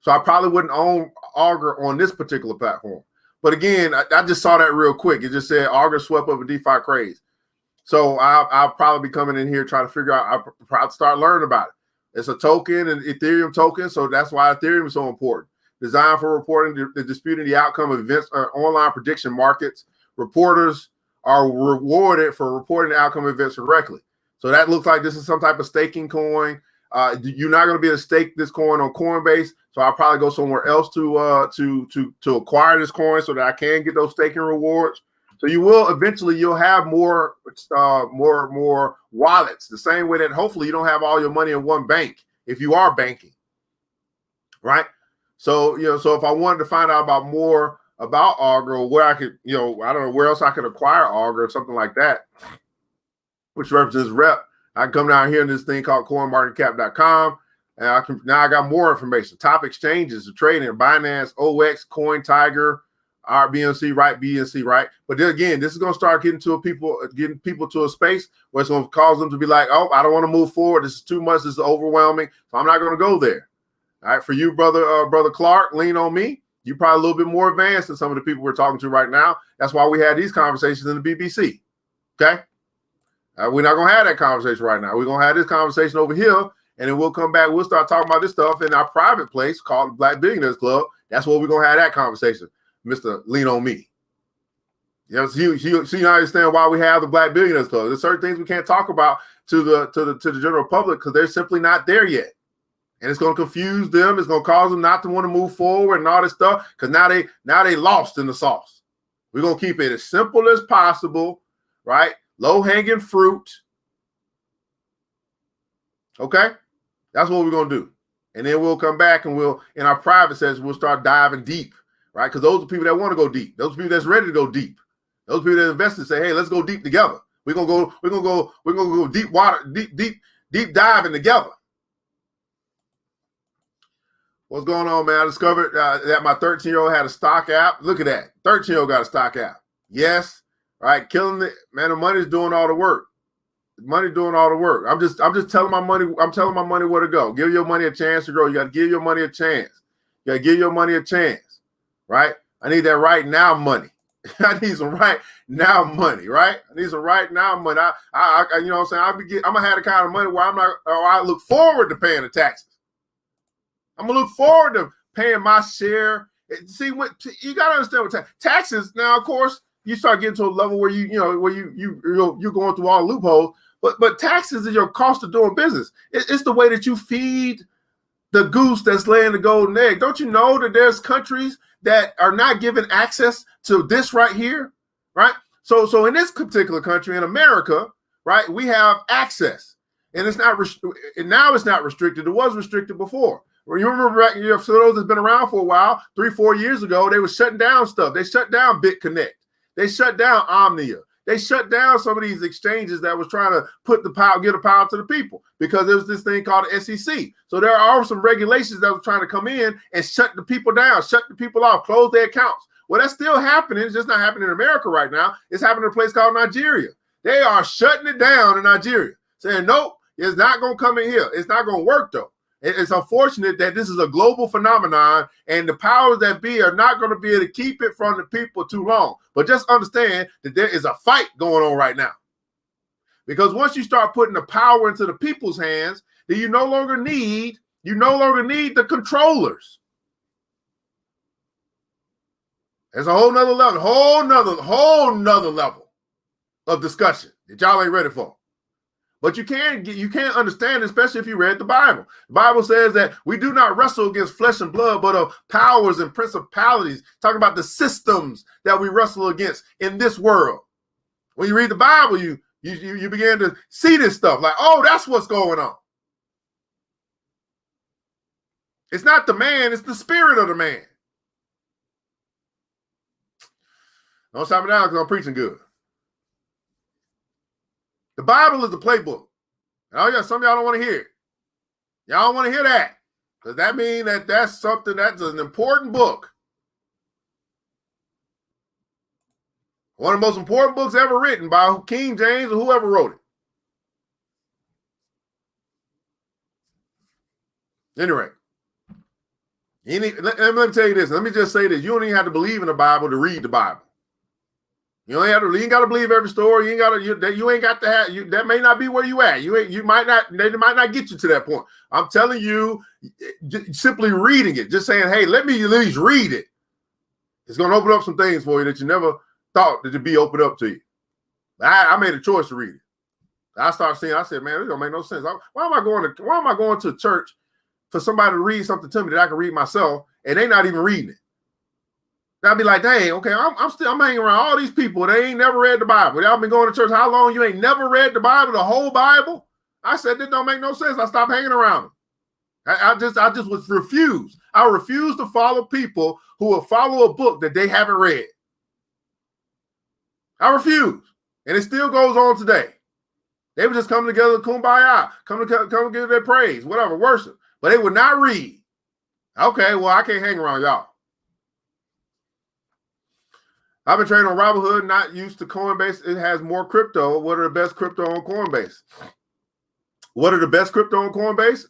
So I probably wouldn't own Augur on this particular platform. But again, I just saw that real quick. It just said Augur swept up a DeFi craze. So I'll probably be coming in here trying to figure out. I'll probably start learning about it. It's a token, an Ethereum token, so that's why Ethereum is so important. Designed for reporting the disputing the outcome of events or online prediction markets. Reporters are rewarded for reporting the outcome of events correctly. So that looks like this is some type of staking coin. You're not going to be able to stake this coin on Coinbase, so I'll probably go somewhere else to acquire this coin so that I can get those staking rewards. So you'll have more wallets, the same way that hopefully you don't have all your money in one bank if you are banking, right? So so if I wanted to find out about more about Augur or where I could, I don't know where else I could acquire Augur or something like that, which represents rep, I can come down here in this thing called coinmarketcap.com, and I got more information. Top exchanges to trading: Binance, OX, CoinTiger, RBNC, right, BNC, right. But then again, this is going to start getting people to a space where it's going to cause them to be like, oh, I don't want to move forward. This is too much. This is overwhelming. So I'm not going to go there. All right. For you, brother Clark, lean on me. You're probably a little bit more advanced than some of the people we're talking to right now. That's why we had these conversations in the BBC. Okay. We're not going to have that conversation right now. We're going to have this conversation over here, and then we'll come back. We'll start talking about this stuff in our private place called the Black Billionaires Club. That's where we're going to have that conversation. Mr. Lean on Me. So you understand why we have the Black Billionaires Club. There's certain things we can't talk about to the general public because they're simply not there yet. And it's going to confuse them. It's going to cause them not to want to move forward and all this stuff because now they lost in the sauce. We're going to keep it as simple as possible, right? Low-hanging fruit. Okay? That's what we're going to do. And then we'll come back and in our private session, we'll start diving deep. Right, because those are people that want to go deep. Those are people that's ready to go deep. Those people that invest and say, "Hey, let's go deep together. We're gonna go deep water, deep diving together." What's going on, man? I discovered that my 13-year-old had a stock app. Look at that, 13-year-old got a stock app. Yes, right, killing it, man. The money's doing all the work. The money's doing all the work. I'm just telling my money. I'm telling my money where to go. Give your money a chance to grow. You got to give your money a chance. You got to give your money a chance. Right? I need that right now money. I need some right now money, right? I need some right now money. I you know what I'm saying? I'm gonna have the kind of money where I look forward to paying the taxes. I'm gonna look forward to paying my share. See, you gotta understand what taxes. Now, of course, you start getting to a level where you're going through all loopholes. But taxes is your cost of doing business. It's the way that you feed the goose that's laying the golden egg. Don't you know that there's countries that are not given access to this right here, right? So in this particular country, in America, right, we have access, and it's not now it's not restricted. It was restricted before. You remember, for those that's been around for a while, 3-4 years ago, they were shutting down stuff. They shut down BitConnect. They shut down Omnia. They shut down some of these exchanges that was trying to put the power, give the power to the people, because there was this thing called the SEC. So there are some regulations that were trying to come in and shut the people down, shut the people off, close their accounts. Well, that's still happening. It's just not happening in America right now. It's happening in a place called Nigeria. They are shutting it down in Nigeria, saying, nope, it's not going to come in here. It's not going to work, though. It's unfortunate that this is a global phenomenon, and the powers that be are not going to be able to keep it from the people too long. But just understand that there is a fight going on right now. Because once you start putting the power into the people's hands, then you no longer need the controllers. There's a whole nother level, whole nother level of discussion that y'all ain't ready for. But you can't understand, especially if you read the Bible. The Bible says that we do not wrestle against flesh and blood, but of powers and principalities. Talking about the systems that we wrestle against in this world. When you read the Bible, you begin to see this stuff like, oh, that's what's going on. It's not the man, it's the spirit of the man. Don't stop me down because I'm preaching good. The Bible is the playbook. Oh, yeah, some of y'all don't want to hear it. Y'all don't want to hear that. Because that means that's something that's an important book. One of the most important books ever written by King James or whoever wrote it. Anyway, let me tell you this. Let me just say this. You don't even have to believe in the Bible to read the Bible. You ain't got to believe every story. You ain't got to have. That may not be where you at. They might not get you to that point. I'm telling you, simply reading it, just saying, hey, let me at least read it. It's going to open up some things for you that you never thought that would be opened up to you. I made a choice to read it. I started seeing. I said, man, this don't make no sense. Why am I going to church for somebody to read something to me that I can read myself, and they not even reading it? I'd be like, dang, okay, I'm hanging around all these people. They ain't never read the Bible. Y'all been going to church how long? You ain't never read the Bible, the whole Bible? I said, this don't make no sense. I stopped hanging around them. I just was refused. I refuse to follow people who will follow a book that they haven't read. I refuse. And it still goes on today. They would just come together, kumbaya, come give their praise, whatever, worship. But they would not read. Okay, well, I can't hang around y'all. I've been trading on Robinhood, not used to Coinbase. It has more crypto. What are the best crypto on Coinbase? What are the best crypto on Coinbase?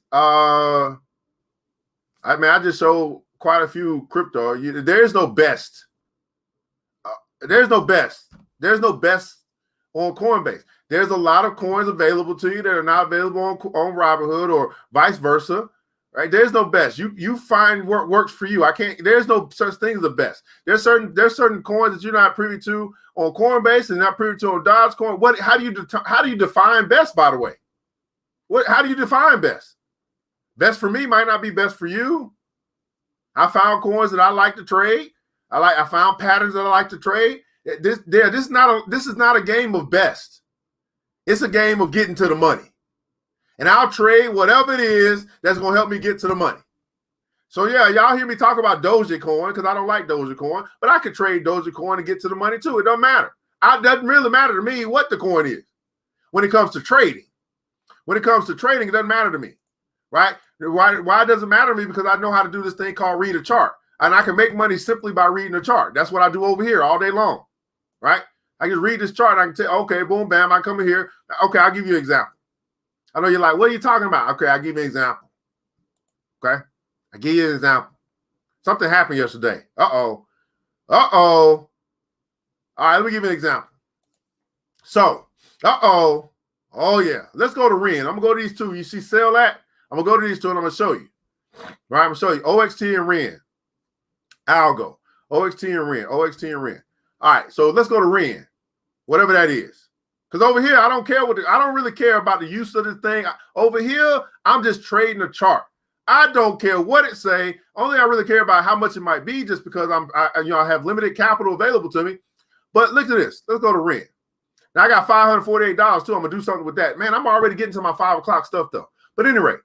I just showed quite a few crypto. There's no best. There's no best. There's no best on Coinbase. There's a lot of coins available to you that are not available on Robinhood or vice versa. Right? There's no best. You find what works for you. There's no such thing as the best. There's certain coins that you're not privy to on Coinbase and not privy to on Dogecoin. How do you define best, by the way? How do you define best? Best for me might not be best for you. I found coins that I like to trade. I found patterns that I like to trade. This is not a game of best. It's a game of getting to the money. And I'll trade whatever it is that's going to help me get to the money. So, yeah, y'all hear me talk about Dogecoin because I don't like Dogecoin, but I could trade Dogecoin and get to the money too. It doesn't matter. It doesn't really matter to me what the coin is when it comes to trading. When it comes to trading, it doesn't matter to me, right? Why does it matter to me? Because I know how to do this thing called read a chart. And I can make money simply by reading a chart. That's what I do over here all day long, right? I can read this chart. I can tell, okay, boom, bam, I come in here. Okay, I'll give you an example. I know you're like, what are you talking about? Okay, I'll give you an example. Okay? I'll give you an example. Something happened yesterday. Uh-oh. All right, let me give you an example. So, oh, yeah. Let's go to REN. I'm going to go to these two. You see sell at? I'm going to go to these two and I'm going to show you. Right? I'm going to show you OXT and REN. Algo. OXT and REN. All right, so let's go to REN. Whatever that is. Because over here, I don't really care about the use of this thing. Over here, I'm just trading a chart. I don't care what it say. Only I really care about how much it might be, just because I have limited capital available to me. But look at this. Let's go to REN. Now I got $548 too. I'm gonna do something with that. Man, I'm already getting to my 5 o'clock stuff though. But anyway,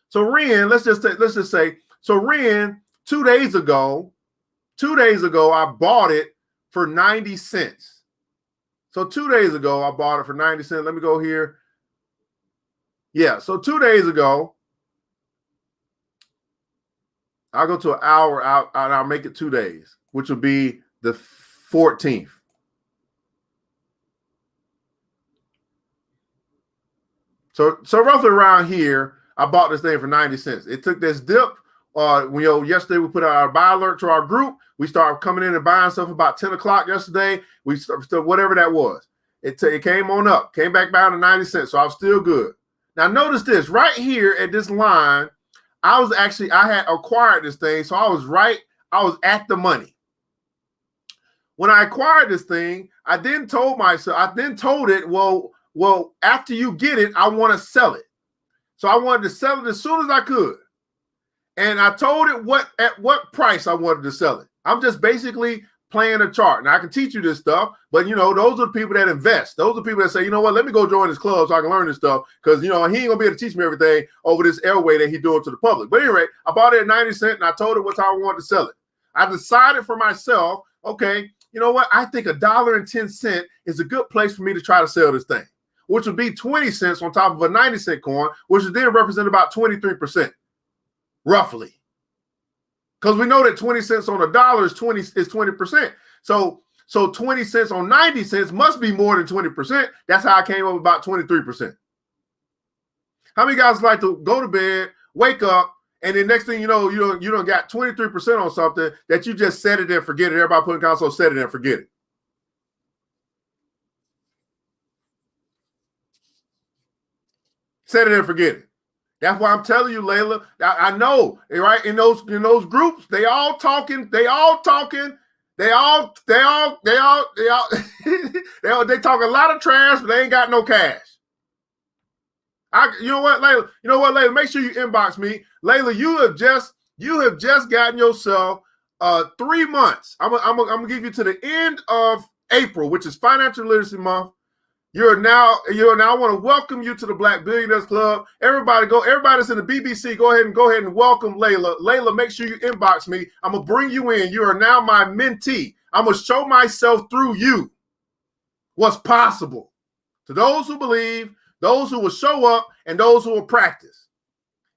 so REN, let's just say, so REN 2 days ago, I bought it for 90 cents. So 2 days ago, I bought it for 90 cents. Let me go here. Yeah, so 2 days ago, I'll go to an hour out and I'll make it 2 days, which will be the 14th. So roughly around here, I bought this thing for 90 cents. It took this dip. Yesterday we put out our buy alert to our group. We started coming in and buying stuff about 10 o'clock yesterday. We started, whatever that was. It came on up, came back down to 90 cents. So I was still good. Now notice this right here at this line. I had acquired this thing. So I was at the money. When I acquired this thing, I then told it, well, after you get it, I want to sell it. So I wanted to sell it as soon as I could. And I told it at what price I wanted to sell it. I'm just basically playing a chart. Now I can teach you this stuff, but those are the people that invest. Those are the people that say, you know what, let me go join this club so I can learn this stuff. Because he ain't gonna be able to teach me everything over this airway that he's doing to the public. But anyway, I bought it at 90 cents and I told it what time I wanted to sell it. I decided for myself, okay, you know what? I think $1.10 is a good place for me to try to sell this thing, which would be 20 cents on top of a 90-cent coin, which would then represent about 23%, roughly. Because we know that 20 cents on a dollar is 20%. So 20 cents on 90 cents must be more than 20%. That's how I came up with about 23%. How many guys like to go to bed, wake up, and then next thing you know, you don't got 23% on something that you just set it and forget it. Everybody put in console, set it and forget it. Set it and forget it. That's why I'm telling you, Layla. I know, right? In those groups, they talk a lot of trash, but they ain't got no cash. You know what, Layla? Make sure you inbox me. Layla, you have just gotten yourself 3 months. I'm gonna give you to the end of April, which is Financial Literacy Month. I want to welcome you to the Black Billionaires Club. Everybody's in the BBC, go ahead and welcome Layla. Layla, make sure you inbox me. I'm gonna bring you in. You are now my mentee. I'm gonna show myself through you what's possible. To those who believe, those who will show up, and those who will practice.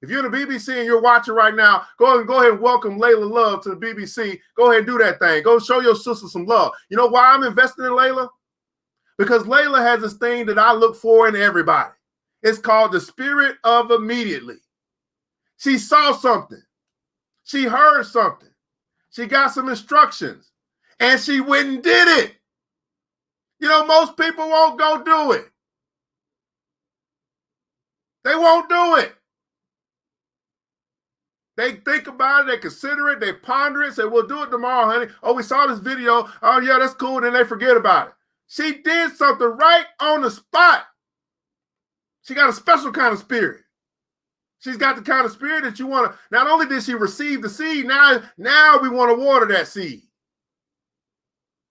If you're in the BBC and you're watching right now, go ahead and welcome Layla Love to the BBC. Go ahead and do that thing. Go show your sister some love. You know why I'm investing in Layla? Because Layla has this thing that I look for in everybody. It's called the spirit of immediately. She saw something. She heard something. She got some instructions. And she went and did it. Most people won't go do it. They won't do it. They think about it, they consider it, they ponder it, say, we'll do it tomorrow, honey. Oh, we saw this video. Oh, yeah, that's cool. Then they forget about it. She did something right on the spot. She got a special kind of spirit. She's got the kind of spirit that you want to, not only did she receive the seed, now we want to water that seed.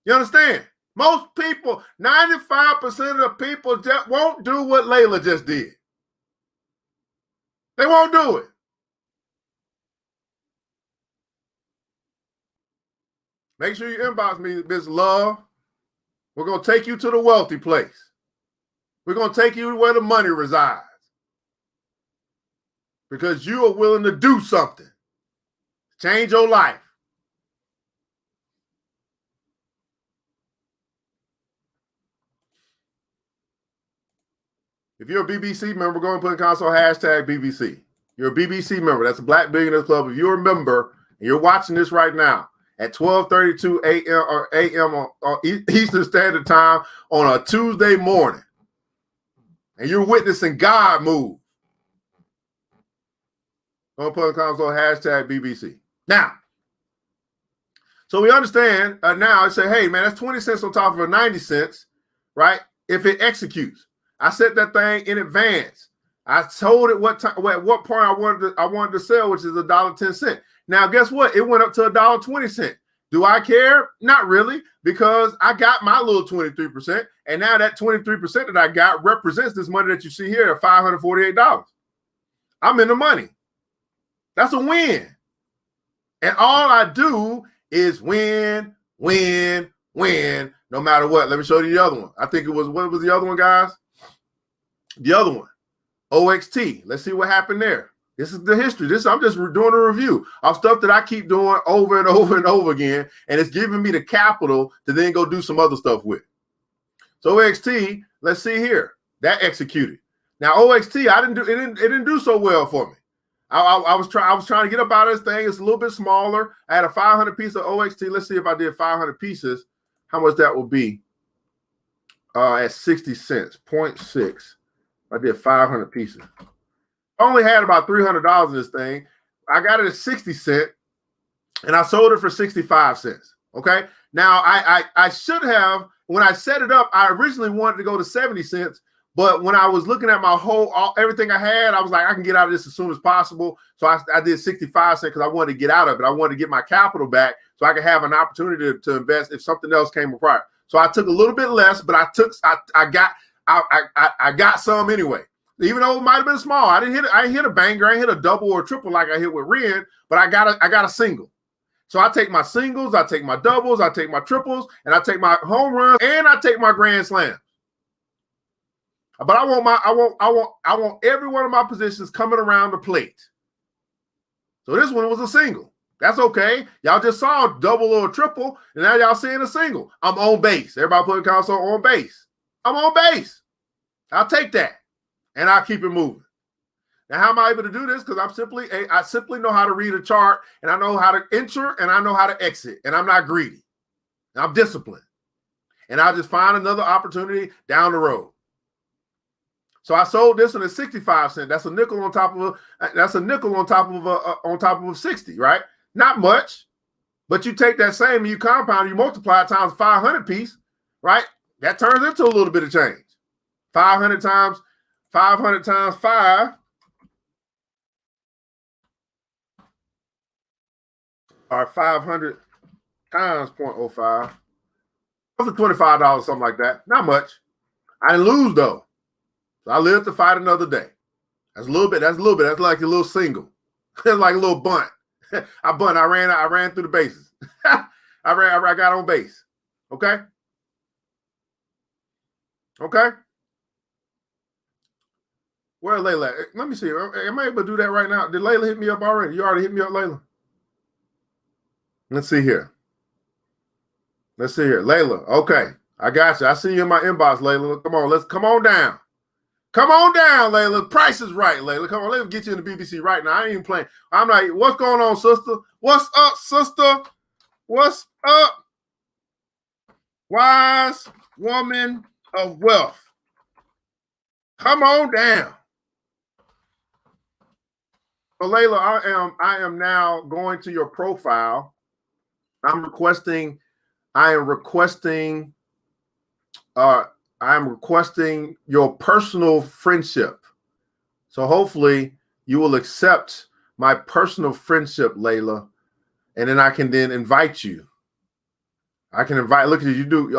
You understand? Most people, 95% of the people just won't do what Layla just did. They won't do it. Make sure you inbox me, Miss Love. We're going to take you to the wealthy place. We're going to take you where the money resides. Because you are willing to do something. Change your life. If you're a BBC member, go and put in console hashtag BBC. You're a BBC member. That's a Black Billionaires Club. If you're a member and you're watching this right now at 12:32 a.m. on Eastern Standard Time on a Tuesday morning, and you're witnessing God move, go and put in console hashtag BBC. Now, so we understand now. I say, hey, man, that's 20 cents on top of a 90 cents, right? If it executes. I set that thing in advance. I told it at what point I wanted to sell, which is $1.10. Now, guess what? It went up to $1.20. Do I care? Not really, because I got my little 23%, and now that 23% that I got represents this money that you see here at $548. I'm in the money. That's a win. And all I do is win, win, win, no matter what. Let me show you the other one. I think it was, what was the other one, guys? The other one, OXT. Let's see what happened there. This is the history. I'm just doing a review of stuff that I keep doing over and over and over again, and it's giving me the capital to then go do some other stuff with. So OXT, let's see here. That executed. Now OXT, it didn't do so well for me. I was trying to get up out of this thing. It's a little bit smaller. I had a 500 piece of OXT. Let's see if I did 500 pieces, how much that would be at 60 cents, 0.6. I did 500 pieces. I only had about $300 in this thing. I got it at 60 cents, and I sold it for 65 cents. Okay. Now I should have, when I set it up, I originally wanted to go to 70 cents. But when I was looking at my everything I had, I was like, I can get out of this as soon as possible. So I did 65 cents because I wanted to get out of it. I wanted to get my capital back so I could have an opportunity to invest if something else came apart. So I took a little bit less, but I got some anyway. Even though it might have been small, I didn't hit a banger, I didn't hit a double or a triple like I hit with Ren, but I got a single. So I take my singles, I take my doubles, I take my triples, and I take my home runs, and I take my grand slams. But I want every one of my positions coming around the plate. So this one was a single. That's okay. Y'all just saw a double or a triple, and now y'all seeing a single. I'm on base. Everybody put a console on base. I'm on base. I'll take that, and I'll keep it moving. Now, how am I able to do this? Because I simply know how to read a chart, and I know how to enter, and I know how to exit, and I'm not greedy. I'm disciplined, and I'll just find another opportunity down the road. So I sold this one at 65 cents. That's a nickel on top of a 60, right? Not much, but you take that same and you compound, you multiply it times 500 piece, right? That turns into a little bit of change. 500 times 5 or 500 times 0.05. For $25, something like that. Not much. I didn't lose though. So I lived to fight another day. That's a little bit. That's like a little single. That's like a little bunt. I ran through the bases. I got on base. Okay. Where's Layla? Let me see. Am I able to do that right now? Did Layla hit me up already? You already hit me up, Layla? Let's see here. Layla. Okay. I got you. I see you in my inbox, Layla. Come on. Come on down. Come on down, Layla. Price is right, Layla. Come on, let me get you in the BBC right now. I ain't even playing. I'm like, what's going on, sister? What's up, sister? What's up? Wise woman of wealth. Come on down. So, Layla, I am now going to your profile. I am requesting your personal friendship. So hopefully you will accept my personal friendship, Layla, and then I can then invite you. I can invite. Look at you. You doing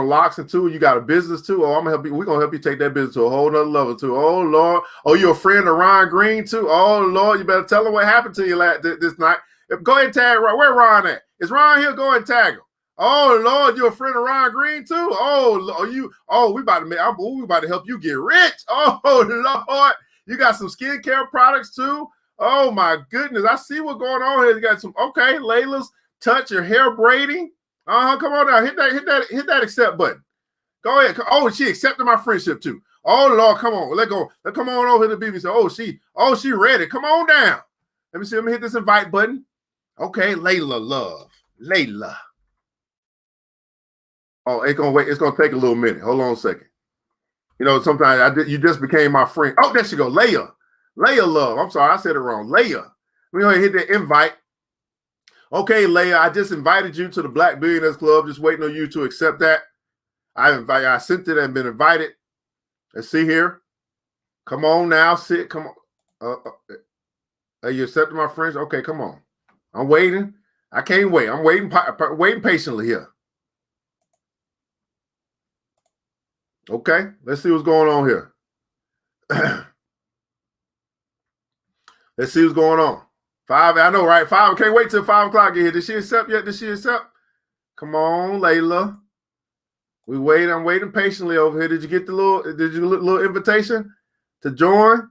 locks and two. You got a business too. Oh, I'm gonna help you. We're gonna help you take that business to a whole nother level too. Oh Lord. Oh, you're a friend of Ron Green too. Oh Lord, you better tell him what happened to you this night. Go ahead and tag Ron. Where Ron at? Is Ron here? Go ahead and tag him. Oh Lord, you're a friend of Ron Green too. We about to help you get rich. Oh Lord, you got some skincare products too. Oh my goodness, I see what's going on here. You got some Layla's touch, your hair braiding. Come on now, hit that accept button. Go ahead. Oh, she accepted my friendship too. Oh Lord, come on, let's go. Come on over to the BBC. She ready. Come on down. Let me see. Let me hit this invite button. Okay, Layla, love, Layla. Oh, it's gonna take a little minute. Hold on a second. You know, sometimes you just became my friend. Oh, there she go, Leia. Leia love. I'm sorry, I said it wrong. Leia. We're gonna hit the invite. Okay, Leia, I just invited you to the Black Billionaires Club. Just waiting on you to accept that. I sent it and been invited. Let's see here. Come on now, sit. Come on. You accepted my friends? Okay, come on. I'm waiting. I can't wait. I'm waiting patiently here. Okay, let's see what's going on here. Let's see what's going on. 5, I know, right? 5, can't wait till 5 o'clock get here. Did she accept yet? Come on, Layla. I'm waiting patiently over here. Did you get the little invitation to join?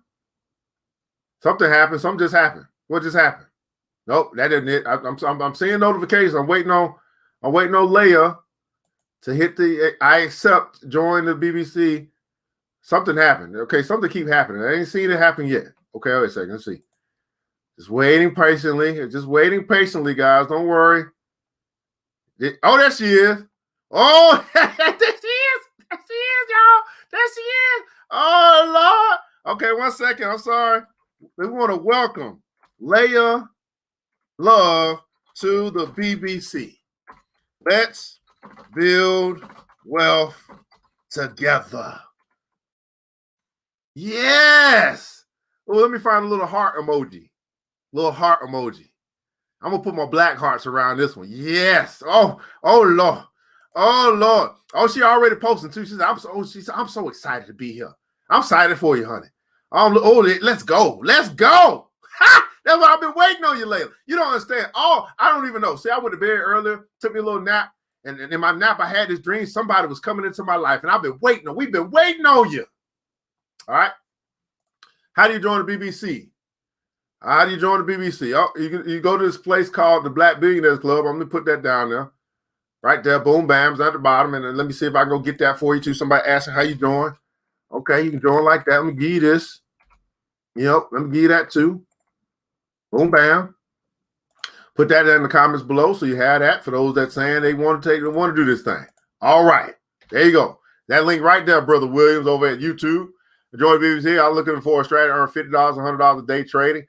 Something happened. Something just happened. What just happened? Nope, that isn't it. I'm seeing notifications. I'm waiting on Leia to hit the I accept, join the BBC. Something happened. Okay, something keep happening. I ain't seen it happen yet. Okay, wait a second. Let's see. Just waiting patiently. Just waiting patiently, guys. Don't worry. Oh, there she is. Oh, there she is. There she is, y'all. There she is. Oh, Lord. Okay, 1 second. I'm sorry. We want to welcome Leia Love to the BBC. Let's build wealth together. Yes. Oh, let me find a little heart emoji. I'm gonna put my black hearts around this one. Yes. Oh Lord. Oh Lord. Oh, she already posted too. She said, I'm so excited to be here. I'm excited for you, honey. Let's go. Let's go. Ha! That's what I've been waiting on you, Layla. You don't understand. Oh, I don't even know. See, I went to bed earlier, took me a little nap, and in my nap, I had this dream somebody was coming into my life, and we've been waiting on you. All right. How do you join the BBC? How do you join the BBC? Oh, you go to this place called the Black Billionaires Club. I'm gonna put that down there. Right there, boom, bam's at the bottom. And then let me see if I can go get that for you too. Somebody asking how you doing. Okay, you can join like that. Let me give you this. Yep, let me give you that too. Boom, bam. Put that in the comments below so you have that for those that saying they want to do this thing. All right, there you go. That link right there, Brother Williams over at YouTube. Join BBC. I'm looking for a strategy, earn $50, $100 a day trading.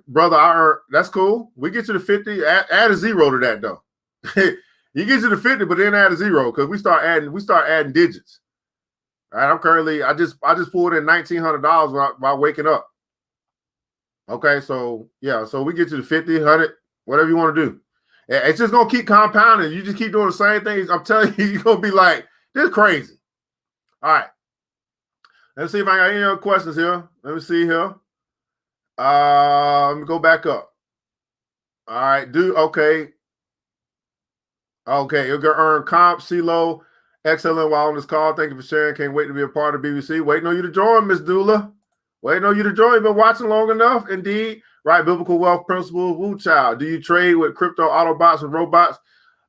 Brother, I earn, that's cool. We get you to 50. Add a zero to that though. You get you to 50, but then add a zero because we start adding digits. All right, I'm currently I just pulled in $1,900 while waking up. Okay, so yeah, so we get you to 50, 100, whatever you want to do. It's just gonna keep compounding. You just keep doing the same things. I'm telling you, you're gonna be like, this is crazy. All right. Let's see if I got any other questions here. Let me see here. Let me go back up. All right, okay. Okay, you're gonna earn comp, CeeLo, XLN while on this call. Thank you for sharing. Can't wait to be a part of BBC. Waiting on you to join, Miss Dula. Waiting on you to join. You've been watching long enough, indeed. Right, biblical wealth principles. Woo child. Do you trade with crypto, Autobots, and robots?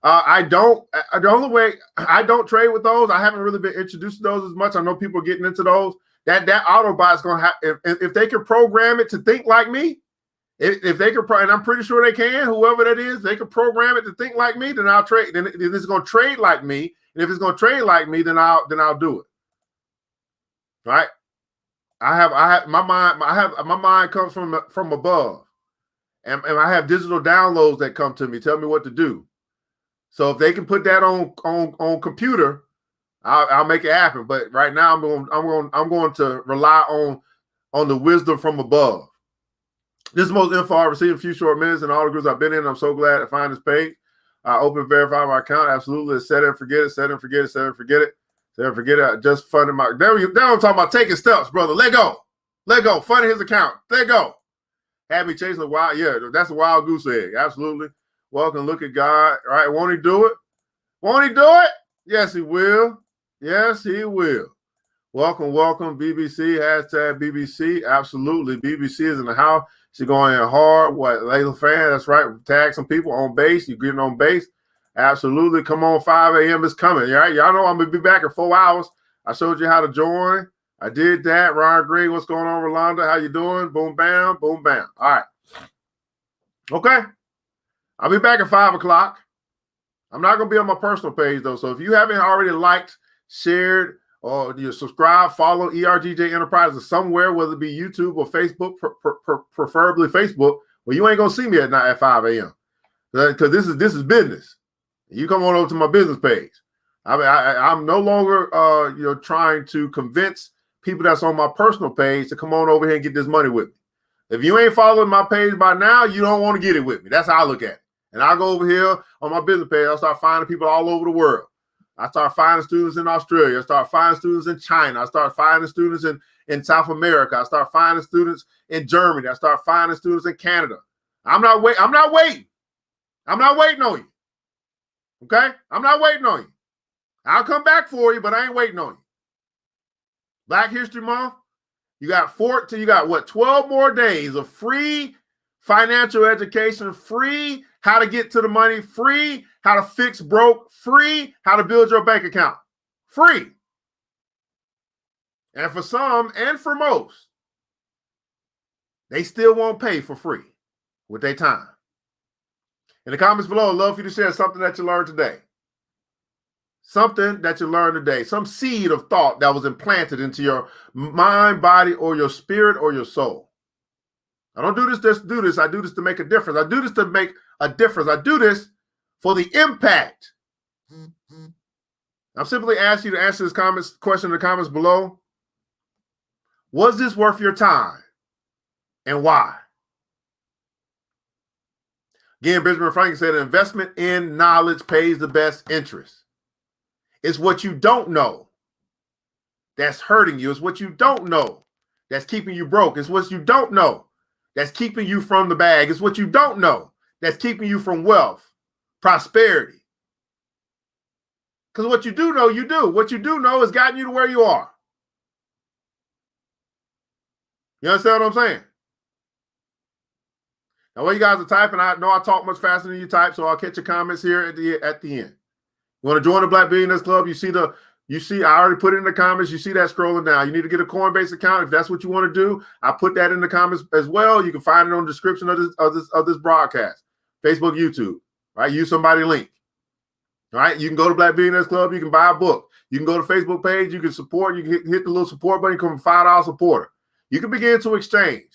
I don't. The only way I don't trade with those. I haven't really been introduced to those as much. I know people are getting into those. That Autobot's gonna have if they can program it to think like me. If they could, and I'm pretty sure they can, whoever that is, they could program it to think like me, then I'll trade. Then it's going to trade like me. And if it's going to trade like me, then I'll do it. Right? I have my mind comes from above. And I have digital downloads that come to me, tell me what to do. So if they can put that on computer, I'll make it happen. But right now I'm going to rely on the wisdom from above. This is the most info I've received in a few short minutes in all the groups I've been in. I'm so glad to find this page. I open verify my account. Absolutely. Set it and forget it. Set it and forget it. Set it and forget it. Set it and forget it. I just funded my. There I'm talking about taking steps, brother. Let go. Let go. Funding his account. Let go. Had me chasing a wild. Yeah, that's a wild goose egg. Absolutely. Welcome. Look at God. All right. Won't he do it? Won't he do it? Yes, he will. Yes, he will. Welcome. BBC. Hashtag BBC. Absolutely. BBC is in the house. She's going in hard. What, Layla fan? That's right. Tag some people on base. You're getting on base. Absolutely. Come on, 5 a.m. is coming. All right. Y'all know I'm going to be back in 4 hours. I showed you how to join. I did that. Ryan Green, what's going on, Rolanda? How you doing? Boom, bam. Boom, bam. All right. Okay. I'll be back at 5 o'clock. I'm not going to be on my personal page, though. So if you haven't already liked, shared, or you subscribe, follow ERGJ Enterprises somewhere, whether it be YouTube or Facebook, preferably Facebook. Well, you ain't gonna see me at night at 5 a.m. because this is business. You come on over to my business page. I'm no longer trying to convince people that's on my personal page to come on over here and get this money with me. If you ain't following my page by now, you don't want to get it with me. That's how I look at it. And I go over here on my business page. I start finding people all over the world. I start finding students in Australia. I start finding students in China. I start finding students in South America. I start finding students in Germany. I start finding students in Canada. I'm not waiting. I'm not waiting on you. Okay? I'm not waiting on you. I'll come back for you, but I ain't waiting on you. Black History Month, you got 12 more days of free financial education, free how to get to the money, free how to fix broke, free how to build your bank account. Free. And for some and for most, they still won't pay for free with their time. In the comments below, I'd love for you to share something that you learned today. Something that you learned today, some seed of thought that was implanted into your mind, body, or your spirit or your soul. I don't do this just to do this. I do this to make a difference. I do this to make a difference. I do this for the impact. I'm simply asking you to answer this question in the comments below. Was this worth your time? And why? Again, Benjamin Franklin said, investment in knowledge pays the best interest. It's what you don't know that's hurting you. It's what you don't know that's keeping you broke. It's what you don't know that's keeping you from the bag. It's what you don't know that's keeping you from wealth, prosperity. Because what you do know, you do. What you do know has gotten you to where you are. You understand what I'm saying? Now, while you guys are typing, I know I talk much faster than you type, so I'll catch your comments here at the end. You want to join the Black Billionaires Club? You see, I already put it in the comments. You see that scrolling down. You need to get a Coinbase account. If that's what you want to do, I put that in the comments as well. You can find it on the description of this broadcast, Facebook, YouTube, right? Use somebody's link. All right. You can go to Black Billionaires Club. You can buy a book. You can go to the Facebook page. You can support. You can hit the little support button. You can become a $5 supporter. You can begin to exchange.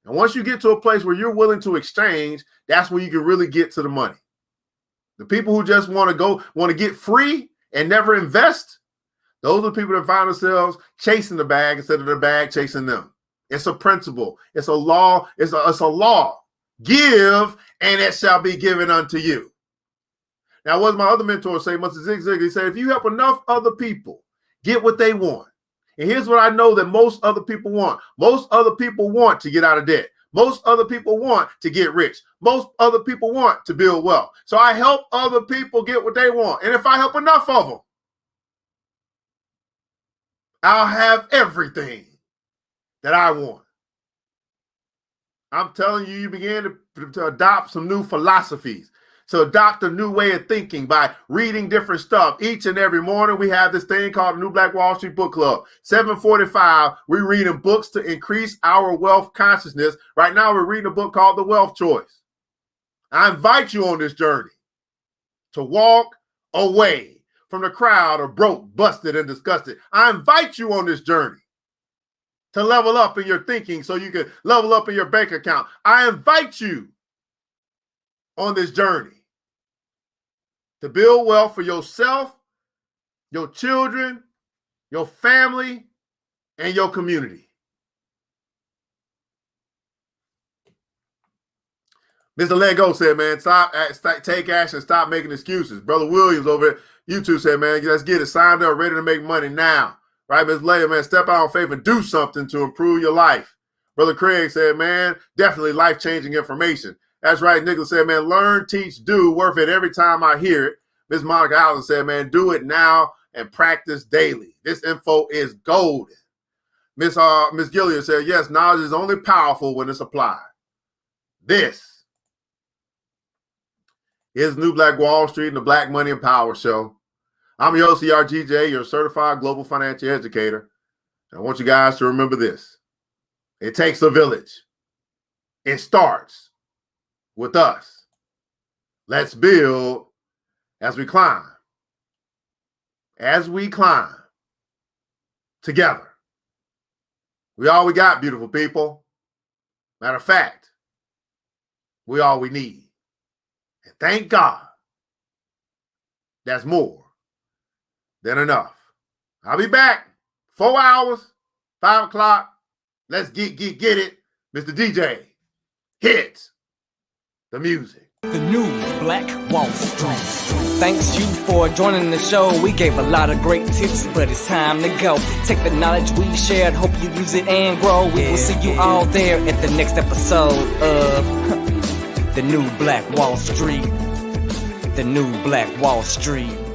And once you get to a place where you're willing to exchange, that's where you can really get to the money. The people who just want to get free and never invest, those are the people that find themselves chasing the bag instead of the bag chasing them. It's a principle. It's a law. It's a law. Give, and it shall be given unto you. Now, what does my other mentor say? Mr. Zig Ziglar, he said, if you help enough other people get what they want, and here's what I know that most other people want. Most other people want to get out of debt. Most other people want to get rich. Most other people want to build wealth. So I help other people get what they want. And if I help enough of them, I'll have everything that I want. I'm telling you, you begin to adopt some new philosophies, to adopt a new way of thinking by reading different stuff. Each and every morning, we have this thing called the New Black Wall Street Book Club. 7:45, we're reading books to increase our wealth consciousness. Right now, we're reading a book called The Wealth Choice. I invite you on this journey to walk away from the crowd of broke, busted, and disgusted. I invite you on this journey to level up in your thinking so you can level up in your bank account. I invite you on this journey to build wealth for yourself, your children, your family, and your community. Mr. Lego said, man, take action, stop making excuses. Brother Williams over at YouTube said, man, let's get it signed up, ready to make money now. Right, Ms. Leia, man, step out on faith and do something to improve your life. Brother Craig said, man, definitely life-changing information. That's right. Nicholas said, man, learn, teach, do, worth it every time I hear it. Miss Monica Allen said, man, do it now and practice daily. This info is golden. Miss Gillian said, yes, knowledge is only powerful when it's applied. This is New Black Wall Street and the Black Money and Power Show. I'm your OCRGJ, your certified global financial educator. I want you guys to remember this. It takes a village. It starts with us. Let's build as we climb. As we climb together. We all we got, beautiful people. Matter of fact, we all we need. And thank God, that's more than enough. I'll be back 4 hours, 5 o'clock. Let's get it. Mr. DJ, hit the music. The new Black Wall Street. Thanks you for joining the show. We gave a lot of great tips, but it's time to go. Take the knowledge we shared, hope you use it and grow. We will see you all there at the next episode of the new Black Wall Street. The new Black Wall Street.